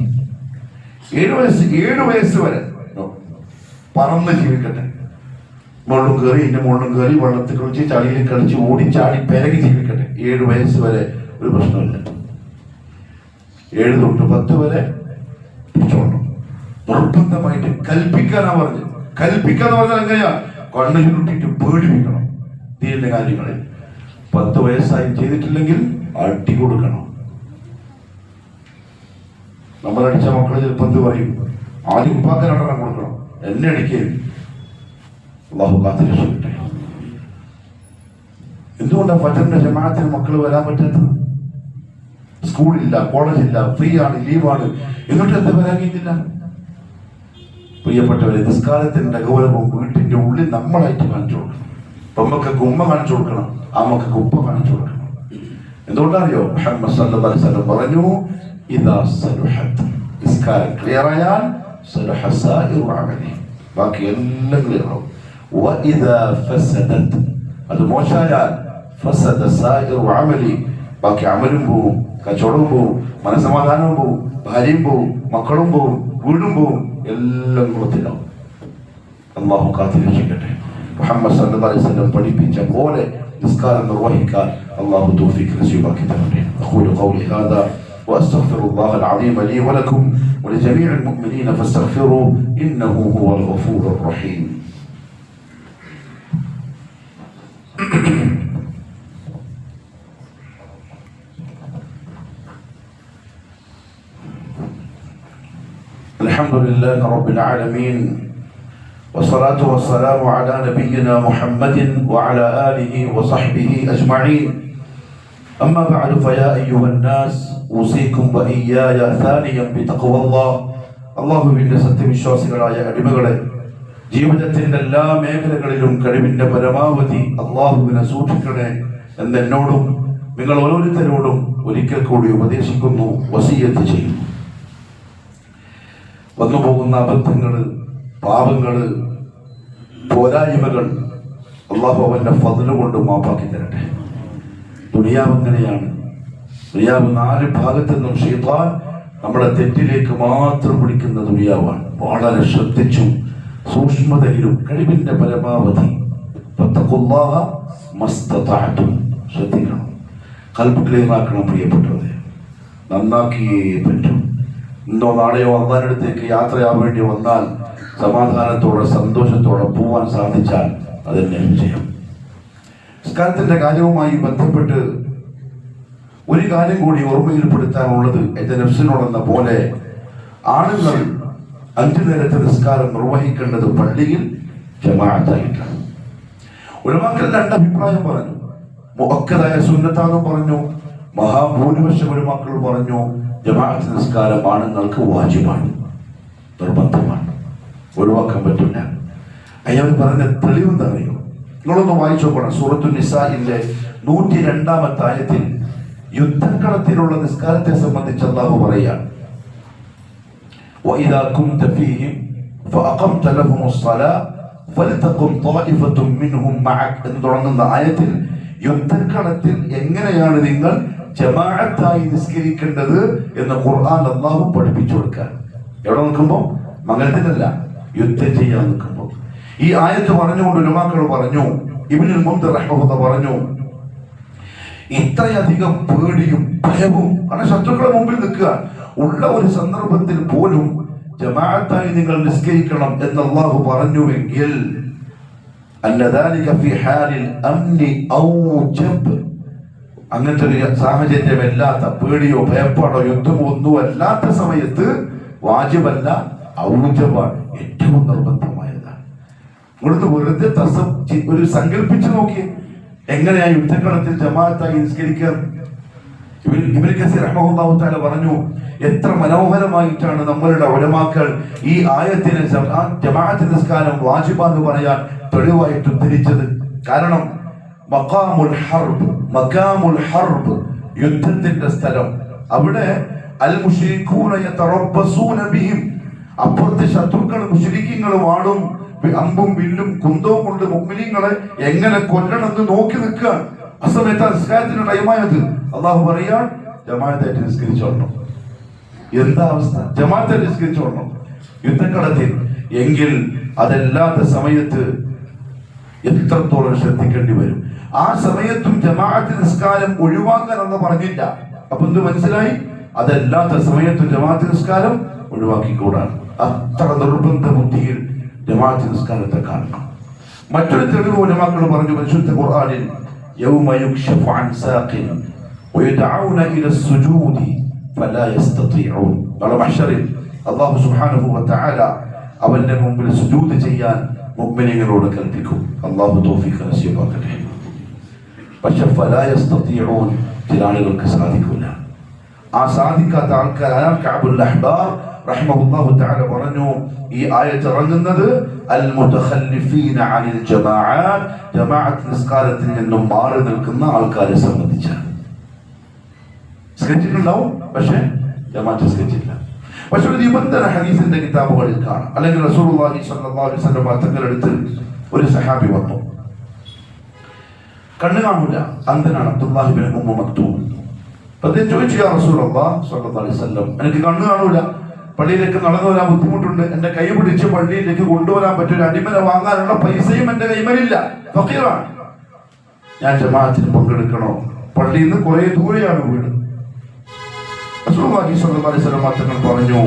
7 വയസ്സ് വരെ പറന്ന് ജീവിക്കട്ടെ. മുകളിലും കയറി, ഇതിന്റെ മുകളിലും കയറി, വെള്ളത്തിൽ കളിച്ച്, ചളിയിൽ കളിച്ച്, ഓടി ചാടി പെരകി ജീവിക്കട്ടെ. 7 വയസ്സ് വരെ ഒരു പ്രശ്നമില്ല. 7 തൊട്ട് 10 വരെ പിടിച്ചോണം. നിർബന്ധമായിട്ട് കൽപ്പിക്കാനാ പറഞ്ഞത്. കൽപ്പിക്കാന്ന് പറഞ്ഞാൽ എങ്ങനെയാ? കണ്ണു ചുരുട്ടിട്ട് പേടിപ്പിക്കണം ദീനിന്റെ കാര്യങ്ങളിൽ. 10 വയസ്സായി ചെയ്തിട്ടില്ലെങ്കിൽ അടി കൊടുക്കണം. നമ്മളടിച്ച മക്കളെ ചിലപ്പോൾ എന്ത് പറയും? ആദ്യം ഉപ്പാക്കാൻ രണ്ടെണ്ണം കൊടുക്കണം, എന്നെ അടിക്കരുത്. അല്ലാഹു കാത്ത് രക്ഷിക്കട്ടെ. എന്തുകൊണ്ടാണ് ഫജ്റിന്റെ ജമാഅത്തിന് മക്കൾ വരാൻ പറ്റാത്തത്? സ്കൂളില്ല, കോളേജില്ല, ഫ്രീ ആണ്, ലീവാണ്, എന്നിട്ട് എന്താ വരാങ്ങിയിട്ടില്ല? പ്രിയപ്പെട്ടവരെ, നിസ്കാരത്തിന്റെ ഗൗരവം വീട്ടിന്റെ ഉള്ളിൽ നമ്മളായിട്ട് കാണിച്ചു കൊടുക്കണം. മക്കൾക്ക് ഉമ്മ കാണിച്ചു കൊടുക്കണം, ആ മക്കൾക്ക് ഉപ്പ കാണിച്ചു കൊടുക്കണം. എന്തുകൊണ്ടറിയോ? മുഹമ്മദ് സല്ലല്ലാഹു അലൈഹി വസല്ലം പറഞ്ഞു, ഇദാ സലഹത്, നിസ്കാരം ക്ലിയർ ആയാൽ സലഹ സായിറു അമലി, ബാക്കി എല്ലാം ക്ലിയർ ആവും. വഇദാ ഫസദത്, അത് മോശമായാൽ ഫസദ സായിറു അമലി, ബാക്കി അമലും പോവും, കച്ചവടവും പോവും, മനസമാധാനവും പോവും, ഭാര്യയും പോവും, മക്കളും പോവും, വീടും പോവും, എല്ലാം കുളത്തിലാവും. അല്ലാഹു കാത്തിരക്ഷിക്കട്ടെ. മുഹമ്മദ് സല്ലല്ലാഹു അലൈഹി വസല്ലം പഠിപ്പിച്ച പോലെ നിസ്കാരം നിർവഹിക്കാൻ അല്ലാഹു തൗഫീഖ് നസീബാക്കി തരട്ടെ. അഖൂലു ഖൗലി ഹാദാ واستغفر الله العظيم لي ولكم ولجميع المؤمنين فاستغفروه انه هو الغفور الرحيم. الحمد لله رب العالمين والصلاة والسلام على نبينا محمد وعلى آله وصحبه أجمعين. أما بعد فيا أيها الناس أوصيكم وإياي ثانيا بتقوى الله. അള്ളാഹുവിന്റെ സത്യവിശ്വാസികളായ അടിമകളെ, ജീവിതത്തിന്റെ എല്ലാ മേഖലകളിലും കഴിവിന്റെ പരമാവധി അള്ളാഹുവിനെ സൂക്ഷിക്കണേ എന്ന് എന്നോടും നിങ്ങൾ ഓരോരുത്തരോടും ഒരിക്കൽ കൂടി ഉപദേശിക്കുന്നു, വസിയത്ത് ചെയ്യുന്നു. വന്നുപോകുന്ന അബദ്ധങ്ങള്, പാപങ്ങള്, പോരായ്മകൾ അള്ളാഹു അവന്റെ ഫദ്ല് കൊണ്ട് മാപ്പാക്കി തരട്ടെ. ദുനിയാവ് എങ്ങനെയാണ്? ദുനിയാവ് 4 ഭാഗത്തു നിന്നും ശൈത്താൻ നമ്മുടെ തെറ്റിലേക്ക് മാത്രം പിടിക്കുന്ന ദുനിയാവാണ്. വളരെ ശ്രദ്ധിച്ചും സൂക്ഷ്മതയിലും കഴിവിന്റെ പരമാവധി ശ്രദ്ധിക്കണം. ഖൽബ് ക്ലിയർ ആക്കണം. പ്രിയപ്പെട്ടവരെ, നന്നാക്കിയേ പറ്റും. ഇന്നോ നാളെയോ അള്ളാഹിനടുത്തേക്ക് യാത്രയാവാൻ വേണ്ടി വന്നാൽ സമാധാനത്തോടെ സന്തോഷത്തോടെ പോവാൻ സാധിച്ചാൽ അതെന്നെ വിജയം. നിസ്കാരത്തിന്റെ കാര്യവുമായി ബന്ധപ്പെട്ട് ഒരു കാര്യം കൂടി ഓർമ്മയിൽപ്പെടുത്താനുള്ളത്, എന്റെ നഫ്സിനോടെന്ന പോലെ ആണുങ്ങൾ 5 നേരത്തെ നിസ്കാരം നിർവഹിക്കേണ്ടത് പള്ളിയിൽ ജമാഅത്തായിട്ടാണ്. ഉലമാക്കൾ രണ്ട് അഭിപ്രായം പറഞ്ഞു. മുഅക്കദായ സുന്നത്താണെന്ന് പറഞ്ഞു, മഹാഭൂരിപക്ഷം ഉലമാക്കൾ പറഞ്ഞു ജമാഅത്ത് നിസ്കാരം ആണുങ്ങൾക്ക് വാജിബാണ്, നിർബന്ധമാണ്, ഒഴിവാക്കാൻ പറ്റില്ല. അയാൾ പറഞ്ഞ തെളിവ് എന്താ അറിയോ? നിങ്ങളൊന്ന് വായിച്ചു നോക്കണം. സൂറത്തുൽ നിസാഇന്റെ 102-ാമത്തെ ആയത്തിൽ യുദ്ധക്കളത്തിലുള്ള നിസ്കാരത്തെ സംബന്ധിച്ച് അല്ലാഹു പറയുകയാണ്, وَإِذَا كُنْتَ فِيهِمْ فَأَقَمْتَ لَهُمُ الصَّلَاةَ فَلْتَقُمْ طَائِفَةٌ مِّنْهُمْ مَعَكَ എന്ന് തുടങ്ങുന്ന ആയത്തിൽ യുദ്ധക്കളത്തിൽ എങ്ങനെയാണ് നിങ്ങൾ ജമാഅത്തായി നിസ്കരിക്കേണ്ടത് എന്ന് ഖുർആൻ അല്ലാഹു പഠിപ്പിച്ചു കൊടുക്കാൻ. എവിടെ നിൽക്കുമ്പോൾ? മംഗലത്തിലല്ല, യുദ്ധം ചെയ്യാൻ നിൽക്കുമ്പോൾ. ഈ ആയത്ത് പറഞ്ഞുകൊണ്ട് ഉലമാക്കൾ പറഞ്ഞു, ഇബ്നുൽ മുൻദിർ റഹിമഹുല്ലാഹ് പറഞ്ഞു, ഇത്രയധികം പേടിയും ഭയവും കാരണം ശത്രുക്കളുടെ മുമ്പിൽ നിൽക്കുക ഉള്ള ഒരു സന്ദർഭത്തിൽ പോലും ജമാഅത്തായി നിങ്ങൾ നിസ്കരിക്കണം എന്ന് അല്ലാഹു പറഞ്ഞുവെങ്കിൽ അങ്ങനത്തെ ഒരു സാഹചര്യമല്ലാത്ത, പേടിയോ ഭയപ്പാടോ യുദ്ധമോ ഒന്നും അല്ലാത്ത സമയത്ത് വാജിബല്ല, ഔജബാണ്, ഏറ്റവും നിർബന്ധമായതാണ്. ഇവിടുന്ന് വെറുതെ ഒരു സങ്കല്പിച്ചു നോക്കിയേ എങ്ങനെയാ യുദ്ധക്കളത്തിൽ ജമാഅത്തായി നിസ്കരിക്കുക. ഇബ്നു കസീർ റഹ്മഹുല്ലാഹു തആല പറഞ്ഞു, എത്ര മനോഹരമായിട്ടാണ് നമ്മളുടെ ഉലമാക്കൾ ഈ ആയത്തിനെ ജമാഅത്ത് നിസ്കാരം വാജിബാന്ന് പറയാൻ തെളിവായിട്ട് ഉദ്ധരിച്ചത്. കാരണം മഖാമുൽ ഹർബ് യുദ്ധത്തിന്റെ സ്ഥലം, അവിടെ അൽ മുശ്രികൂന യതറബ്ബസൂന ബിഹിം, അപ്പുറത്തെ ശത്രുക്കൾ മുശ്രിക്കീങ്ങൾ വാടും അമ്പും വില്ലും കുന്തവും കൊണ്ട് മുഅ്മിനീങ്ങളെ എങ്ങനെ കൊല്ലണമെന്ന് നോക്കി നിൽക്കുക. ആ സമയത്ത് നിസ്കാരത്തിന്റെ ടൈമായത് അള്ളാഹു പറയാൻ ജമാഅത്തായിട്ട് നിസ്കരിച്ചോളണം. എന്താ അവസ്ഥ? ജമാഅത്തായിട്ട് നിസ്കരിച്ചോളണം യുദ്ധക്കളത്തിൽ. എങ്കിൽ അതല്ലാത്ത സമയത്ത് എത്രത്തോളം ശ്രദ്ധിക്കേണ്ടി വരും. ആ സമയത്തും ജമാഅത്ത് നിസ്കാരം ഒഴിവാക്കാൻ എന്ന് പറഞ്ഞില്ല. അപ്പൊ എന്ത് മനസ്സിലായി? അതല്ലാത്ത സമയത്തും ജമാഅത്ത് നിസ്കാരം ഒഴിവാക്കിക്കൂടാണ്. അത്ര നിർബന്ധ ബുദ്ധിയിൽ ജമാഅത്ത് നിസ്കാരത്തെ കാണണം. മറ്റൊരു തെളിവ് ഉലമാക്കൾ പറഞ്ഞു, പരിശുദ്ധ ഖുർആനിൽ യൗമ യുക്ശഫു അൻ സാഖിൻ വയദഊന ഇല السجود فلا يستطيعون, നാളെ മഹ്ശറിൽ അല്ലാഹു സുബ്ഹാനഹു വ തആല അവന്റെ മുമ്പിൽ സുജൂദ് ചെയ്യാൻ മുഅ്മിനീങ്ങളോട് കൽപ്പിക്കും. അല്ലാഹു തൗഫീഖ് നസീബാക്കട്ടെ. പക്ഷേ ഫലാ യസ്തതിഊൻ, ചില ആളുകൾക്ക് സാധിക്കില്ല. ആ സാധിക്കാത്ത ആൾക്കാരാണ് കഅബുൽ അഹ്ബാർ റഹ്മഹുല്ലാഹു തആല പറഞ്ഞു, ഈ ആയത്ത് ഇറങ്ങുന്നത് അൽ മുതഖല്ലിഫീന അനിൽ ജമാഅത്ത്, ജമാഅത്ത് നിസ്കാരത്തിൽ നിന്നും മാറി നിൽക്കുന്ന ആൾക്കാരെ സംബന്ധിച്ചാണ്. സ്കെച്ചിട്ടുണ്ടാവും, പക്ഷേ ജമാഅത്ത് സ്കെച്ചില്ല. പക്ഷെ ഒരു നിബന്ധന ഹദീസിന്റെ കിതാബുകളിൽ കാണാം. അല്ലെങ്കിൽ റസൂലുള്ളാഹി സ്വല്ലല്ലാഹു അലൈഹി വസല്ലം തങ്ങളടുത്ത് ഒരു സഹാബി വന്നു, കണ്ണു കാണൂല, അന്ധനാണ്, അബ്ദുല്ലാഹി ഇബ്നു ഉമ്മു മക്തൂം. അദ്ദേഹം ചോദിച്ചു, യാ റസൂലല്ലാഹ് സ്വല്ലല്ലാഹു അലൈഹി വസല്ലം, എനിക്ക് കണ്ണു കാണൂല, പള്ളിയിലേക്ക് നടന്നു വരാൻ ബുദ്ധിമുട്ടുണ്ട്, എന്റെ കൈ പിടിച്ച് പള്ളിയിലേക്ക് കൊണ്ടുവരാൻ പറ്റും, ഒരു അടിമനെ വാങ്ങാനുള്ള പൈസയും എന്റെ കൈമലില്ല, ഫഖീറാണ്, ഞാൻ ജമാഅത്തിന് പങ്കെടുക്കണോ? പള്ളിയിൽ നിന്ന് കുറെ ദൂരെയാണ് വീട്. റസൂലുള്ളാഹി സ്വല്ലല്ലാഹു അലൈഹി വസല്ലം തങ്ങൾ പറഞ്ഞു,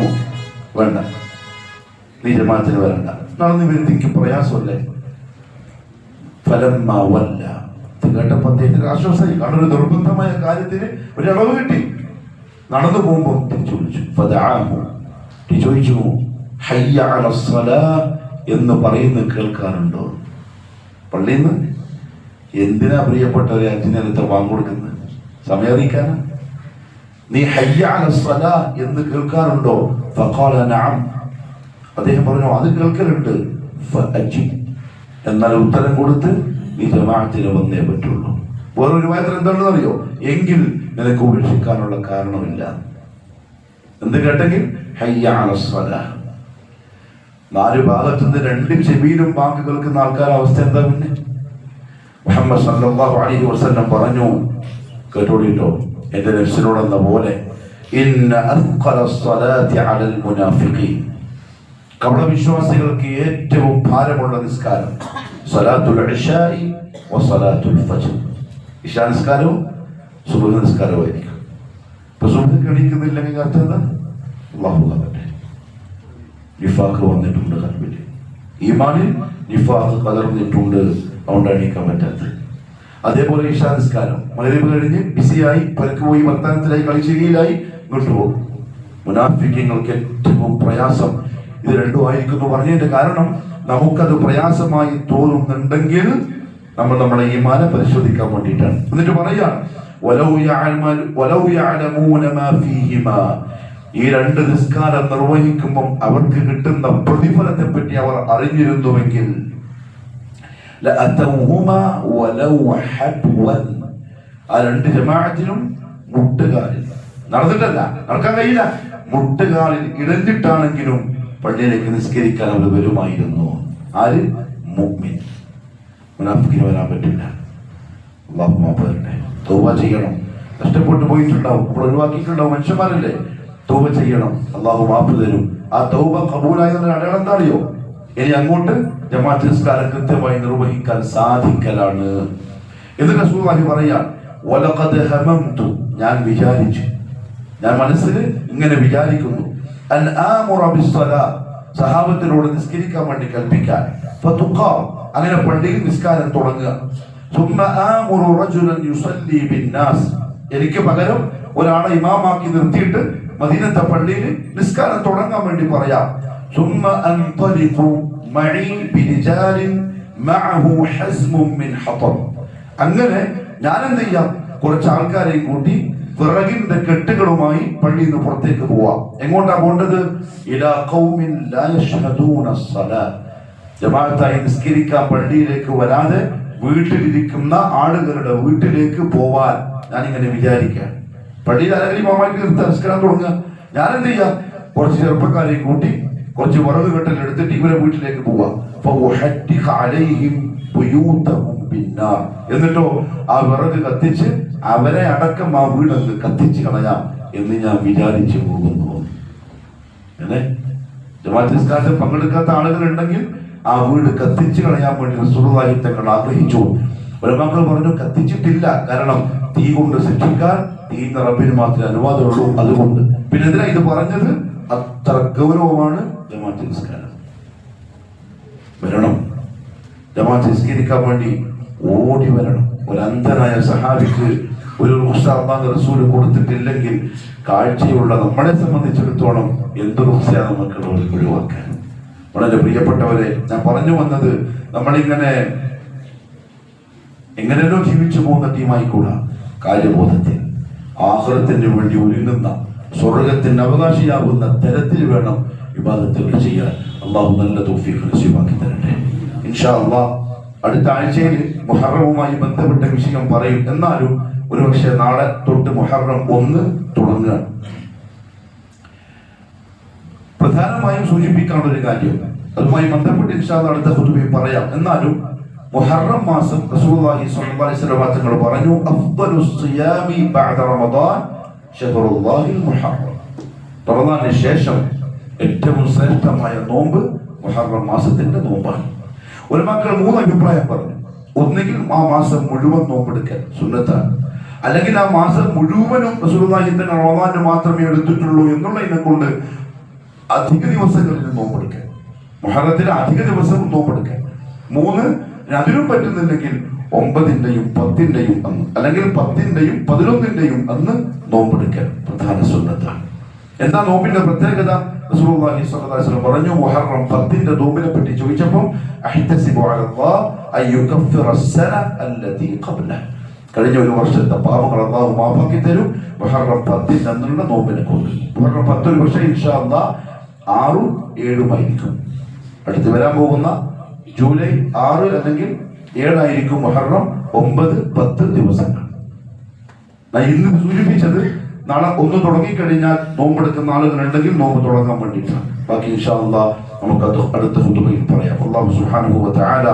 വേണ്ട, നീ ജമാഅത്തിന് വരണ്ട, നടന്നു വരുത്തിക്ക് പ്രയാസമല്ലേ. ഫലമ്മ വല്ല, കേട്ടപ്പോൾ അദ്ദേഹത്തിന് ആശ്വാസമായി. കാരണം ഒരു നിർബന്ധമായ കാര്യത്തിന് ഒരു അളവ് കിട്ടി. നടന്നു പോകുമ്പോൾ തിരിച്ചു വിളിച്ചു, ഫദഅഹു, ചോദിച്ചു, ഹയ്യ അലസ്സലാ എന്ന് പറയുന്നത് കേൾക്കാറുണ്ടോ? പള്ളിയിൽ നിന്ന് എന്തിനാ പ്രിയപ്പെട്ടവരെ 5 നേരത്തെ വാങ്ങിക്കൊടുക്കുന്നത്? സമയം അറിയിക്കാനാ? നീ ഹയ്യ അലസ്സലാ എന്ന് കേൾക്കാറുണ്ടോ? ഫഖാല നഅം, അദ്ദേഹം പറഞ്ഞു, അത് കേൾക്കലുണ്ട്. ഫഅജിബ്, എന്നാൽ ഉത്തരം കൊടുത്ത് നീ ജമാഅത്തിന് വന്നേ പറ്റുള്ളൂ. വേറൊരു വായത്തിൽ എന്താണെന്ന് അറിയോ? എങ്കിൽ നിനക്ക് ഉപേക്ഷിക്കാനുള്ള കാരണമില്ല. എന്ത് കേട്ടെങ്കിൽ ഹയ്യ അലസ്സലാ. 4 ഭാഗത്തുനിന്ന് 2 ചെവിയിലും ബാങ്ക് കേൾക്കുന്ന ആൾക്കാരുടെ അവസ്ഥ എന്താ? പിന്നെ മുഹമ്മദ് സല്ലല്ലാഹു അലൈഹി വസല്ലം പറഞ്ഞു, കേട്ടോളിട്ടോ, എന്റെ നഫ്സിനോടെന്ന പോലെ, ഇന്ന അസ്ഖല സ്വലാത്തി അലൽ മുനാഫിഖീൻ, കപടവിശ്വാസികൾക്ക് ഏറ്റവും ഭാരമുള്ള നിസ്കാരം സ്വലാത്തുൽ ഇശാഇ വ സ്വലാത്തുൽ ഫജ്ർ, ഇശാ നിസ്കാരവും സുബ്ഹ് നിസ്കാരവുമായിരിക്കും. ഇപ്പൊ സുബ്ഹ് എണീക്കുന്നില്ലെങ്കിൽ അർത്ഥം എന്താ? അല്ലാഹു അക്ബർ, നിഫാഖ് വന്നിട്ടുണ്ട് കൽബിൽ, ഈമാനിൽ നിഫാഖ് കലർന്നിട്ടുണ്ട്, അതുകൊണ്ട് എണീക്കാൻ പറ്റാത്തത്. അതേപോലെ ഇശാ നിസ്കാരം മഗ്രിബ് കഴിഞ്ഞ് ബിസിയായി, പരക്ക് പോയി, വർത്തമാനത്തിലായി, കളിച്ചിരിയിലായി, ഇങ്ങോട്ട് പോകും. മുനാഫിഖീങ്ങൾക്ക് ഏറ്റവും പ്രയാസം ഇത് രണ്ടും ആയിരിക്കുന്നു പറഞ്ഞതിന്റെ കാരണം നമുക്കത് പ്രയാസമായി തോന്നുന്നുണ്ടെങ്കിൽ നമ്മൾ നമ്മുടെ ഈമാനെ പരിശോധിക്കാൻ വേണ്ടിയിട്ടാണ്. എന്നിട്ട് പറയാം ഈ രണ്ട് നിസ്കാരം നിർവഹിക്കുമ്പോൾ അവർക്ക് കിട്ടുന്ന പ്രതിഫലത്തെ പറ്റി അവർ അറിഞ്ഞിരുന്നുവെങ്കിൽ ആ രണ്ട് ജമാഅത്തിനും മുട്ടുകാലിൽ നടന്നിട്ടല്ല, നടക്കാൻ കഴിയില്ല, മുട്ടുകാലിൽ ഇടഞ്ഞിട്ടാണെങ്കിലും പള്ളിയിലേക്ക് നിസ്കരിക്കാൻ അവർ വരുമായിരുന്നു. ആര്? മുഅ്മിൻ. മുനാഫിക്കിന് വരാൻ പറ്റില്ല. അല്ലാഹു മാഫ് തരട്ടെ. തൗബ ചെയ്യണം. നഷ്ടപ്പെട്ടു പോയിട്ടുണ്ടാവും, നമ്മൾ ഒഴിവാക്കിയിട്ടുണ്ടാവും, മനുഷ്യന്മാരല്ലേ. തൗബ ചെയ്യണം, അല്ലാഹു മാഫ് തരും. ആ തൗബ കബൂലായതിന്റെ അടയാളം എന്താ അറിയോ? ഇനി അങ്ങോട്ട് ജമാഅത്ത് നിസ്കാരം കൃത്യമായി നിർവഹിക്കാൻ സാധിക്കലാണ്. എന്നിട്ട് റസൂലുള്ളാഹി പറയാൻ വലഖദ് ഹമംതു, ഞാൻ വിചാരിച്ചു, ഞാൻ മനസ്സിൽ ഇങ്ങനെ വിചാരിക്കുന്നു, അൻ ആമുറ ബിസ്സലാ, സഹാബത്തിനോട് നിസ്കരിക്കാൻ വേണ്ടി കൽപ്പിക്കാൻ, ഫതുഖാം, അങ്ങനെ പള്ളിയിൽ നിസ്കാരം തുടങ്ങുക, സുമ്മ ആമുറു റജുലൻ യുസല്ലി ബിന്നാസ്, എനിക്ക് പകരം ഒരാളെ ഇമാമാക്കി നിർത്തിയിട്ട് മദീനത്തെ പള്ളിയിൽ നിസ്കാരം തുടങ്ങാൻ വേണ്ടി പറയാം, സുമ്മ അൻതലിഖു മഈ ബിരിജാലിൻ മഅഹു ഹസ്മുൻ മിൻ ഹതബ്, അങ്ങനെ ഞാൻ എന്ത് ചെയ്യാം, കുറച്ച് ആൾക്കാരെയും കൂട്ടി വിറകിന്റെ കെട്ടുകളുമായി പള്ളിയിൽ നിന്ന് പുറത്തേക്ക് പോവാം. എങ്ങോട്ടാ പോണ്ടത്? ഇലാ ഖൗമിൻ ലാ യശ്ഹദൂന അസ്സലാ, ജമാഅത്തായി നിസ്കരിക്കാൻ പള്ളിയിലേക്ക് വരാതെ വീട്ടിലിരിക്കുന്ന ആളുകളുടെ വീട്ടിലേക്ക് പോവാൻ ഞാൻ ഇങ്ങനെ വിചാരിക്കാം. പള്ളിയിൽ ആരെങ്കിലും മാമാക്കി നിസ്കാരം തുടങ്ങുക, ഞാൻ എന്ത് ചെയ്യാം, കുറച്ച് ചെറുപ്പക്കാരെയും കൂട്ടി കുറച്ച് വിറക് കെട്ടൽ എടുത്തിട്ട് ഇവരെ വീട്ടിലേക്ക് പോവാം. എന്നിട്ടോ ആ വിറക് കത്തിച്ച് അവരെ അടക്കം ആ വീടൊന്ന് കത്തിച്ച് കളയാം എന്ന് ഞാൻ വിചാരിച്ചു പോകുന്നു. അല്ലേ, ജമാഅത്ത് നിസ്കാരത്തിൽ പങ്കെടുക്കാത്ത ആളുകൾ ഉണ്ടെങ്കിൽ ആ വീട് കത്തിച്ച് കളയാൻ വേണ്ടി റസൂലുള്ളാഹി തങ്ങൾ ആഗ്രഹിച്ചു. ഉലമാക്കൾ പറഞ്ഞു കത്തിച്ചിട്ടില്ല, കാരണം തീ കൊണ്ട് ശിക്ഷിക്കാൻ തീന്റെ റബ്ബിന് മാത്രമേ അനുവാദമുള്ളൂ, അതുകൊണ്ട്. പിന്നെ എന്തിനാ ഇത് പറഞ്ഞത്? അത്ര ഗൗരവമാണ് ജമാഅത്ത് നിസ്കാരം. വരണം, ജമാഅത്ത് നിസ്കരിക്കാൻ വേണ്ടി ഓടി വരണം. ഒരു അന്ധനായ സഹാബിക്ക് ഒരു അല്ലാഹുവിന്റെ റസൂൽ കൊടുത്തിട്ടില്ലെങ്കിൽ കാഴ്ചയുള്ള നമ്മളെ സംബന്ധിച്ചിടത്തോളം എന്ത് റുഖ്സയാണ് നമുക്ക് ഒഴിവാക്കാൻ. വളരെ പ്രിയപ്പെട്ടവരെ, ഞാൻ പറഞ്ഞു വന്നത്, നമ്മളിങ്ങനെ എങ്ങനെയോ ജീവിച്ചു പോകുന്ന ടീമായിക്കൂടാ. കാര്യബോധത്തിൽ ആഖിറത്തിന് വേണ്ടി ഒരുങ്ങുന്ന, സ്വർഗത്തിന്റെ അവകാശിയാകുന്ന തരത്തിൽ വേണം ഇബാദത്തുകൾ ചെയ്യാൻ. അള്ളാഹു നല്ല തൗഫീഖ് നസീബാക്കി തരട്ടെ. ഇൻഷാ അള്ളാഹ് അടുത്ത ആഴ്ചയിൽ മുഹറവുമായി ബന്ധപ്പെട്ട വിഷയം പറയും. എന്നാലും ഒരുപക്ഷെ നാളെ തൊട്ട് മുഹറം 1 തുടങ്ങുകയാണ്. പ്രധാനമായും സൂചിപ്പിക്കാനുള്ള ഒരു കാര്യം, അതുമായി ബന്ധപ്പെട്ട് ഇൻഷാ അല്ലാഹ് അടുത്ത ഖുതുബയിൽ പറയാം. എന്നാലും മുഹറം മാസം റസൂലുള്ളാഹി സ്വല്ലല്ലാഹു അലൈഹി വസല്ലം തങ്ങൾ പറഞ്ഞു, അഫ്ദലുസ് സിയാമി ബഅദ റമദാൻ ശഹറുല്ലാഹിൽ മുഹറം. റമദാനിന് ശേഷം ഏറ്റവും ശ്രേഷ്ഠമായ നോമ്പ് മുഹറം മാസത്തിന്റെ നോമ്പാണ്. ഉലമാക്കൾ 3 അഭിപ്രായം പറഞ്ഞു. ഒന്നുകിൽ ആ മാസം മുഴുവൻ നോമ്പെടുക്കൽ സുന്നത്താണ്, അല്ലെങ്കിൽ ആ മാസം മുഴുവനും റസൂലുള്ളാഹി തങ്ങൾ റമദാനിന് മാത്രമേ എടുത്തിട്ടുള്ളൂ എന്നുള്ളതിനെ കൊണ്ട് അധിക ദിവസങ്ങളിൽ നോമ്പെടുക്കൽ, മുഹറത്തിൽ അധിക ദിവസം നോമ്പെടുക്കൽ. 3, അതിനും പറ്റുന്നില്ലെങ്കിൽ 9-ന്റെയും 10-ന്റെയും അന്ന്, അല്ലെങ്കിൽ 10-ന്റെയും 11-ന്റെയും അന്ന് നോമ്പെടുക്കൽ പ്രധാന സുന്നത്താണ്. എന്താ നോമ്പിന്റെ പ്രത്യേകത? റസൂലുള്ളാഹി സ്വല്ലല്ലാഹു അലൈഹി വസല്ലം പറഞ്ഞു, മുഹറം 10-ന്റെ നോമ്പിനെ പറ്റി ചോദിച്ചപ്പോൾ, അഹ്തസിബു അലല്ലാഹ് അൻ യുകഫിറ അസ്സന അല്ലതി ഖബ്ലഹ, കഴിഞ്ഞ ഒരു വർഷത്തെ പാപങ്ങൾ അല്ലാഹു മാഫാക്കി തരും മുഹറം 10 അന്നുള്ള നോമ്പിനെ കൊണ്ട്. മുഹറം 10 ഒരു പക്ഷേ ഇൻഷാ അല്ലാഹ് 6, 7 ആയിരിക്കും. അടുത്ത് വരാൻ പോകുന്ന ജൂലൈ 6 അല്ലെങ്കിൽ 7 ആയിരിക്കും മുഹറം 9, 10 ദിവസങ്ങൾ. ഞാൻ ഇന്ന് സൂചിപ്പിച്ചത് നാളെ 1 തുടങ്ങിക്കഴിഞ്ഞാൽ നോമ്പെടുക്കുന്ന ആളുകൾ ഉണ്ടെങ്കിൽ നോമ്പ് തുടങ്ങാൻ വേണ്ടിയിട്ടാണ്. ബാക്കി ഇൻഷാ അല്ലാഹ് നമുക്ക് അടുത്ത ഖുതുബയിൽ പറയാം. അല്ലാഹു സുബ്ഹാനഹു വ തആല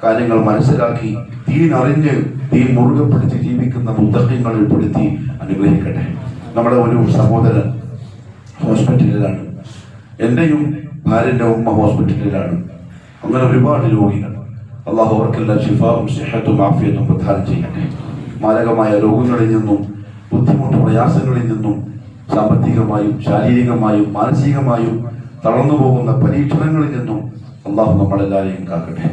കാര്യങ്ങൾ മനസ്സിലാക്കി ദീൻ അറിഞ്ഞ് ദീൻ മുറുകെ പിടിച്ച് ജീവിക്കുന്ന മുത്തഖീങ്ങളിൽ പെടുത്തി അനുഗ്രഹിക്കട്ടെ. നമ്മുടെ ഒരു സഹോദരൻ ഹോസ്പിറ്റലിലാണ്, എന്റെയും ഭാര്യന്റെ ഉമ്മ ഹോസ്പിറ്റലിലാണ്. അങ്ങനെ ഒരുപാട് രോഗികൾ. അള്ളാഹു അവർക്കെല്ലാം ശിഫാവും സിഹത്തും ആഫിയത്തും പ്രദാനം ചെയ്യട്ടെ. മാരകമായ രോഗങ്ങളിൽ നിന്നും ബുദ്ധിമുട്ട് പ്രയാസങ്ങളിൽ നിന്നും സാമ്പത്തികമായും ശാരീരികമായും മാനസികമായും തളർന്നു പോകുന്ന പരീക്ഷണങ്ങളിൽ നിന്നും അള്ളാഹു നമ്മളെല്ലാവരെയും കാക്കട്ടെ.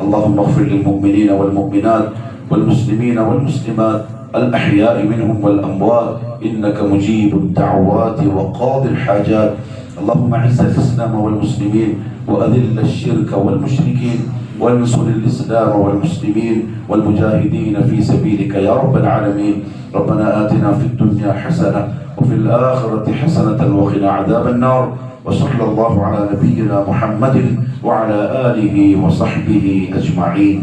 اللهم اغفر للمؤمنين والمؤمنات والمسلمين والمسلمات الأحياء منهم والأموات إنك مجيب الدعوات وقاضي الحاجات اللهم اعز الاسلام والمسلمين واذل الشرك والمشركين وانصر الاسلام والمسلمين والمجاهدين في سبيلك يا رب العالمين. ربنا آتنا في الدنيا حسنة وفي الآخرة حسنة وقنا عذاب النار. وصلى الله على نبينا محمد وعلى آله وصحبه أجمعين.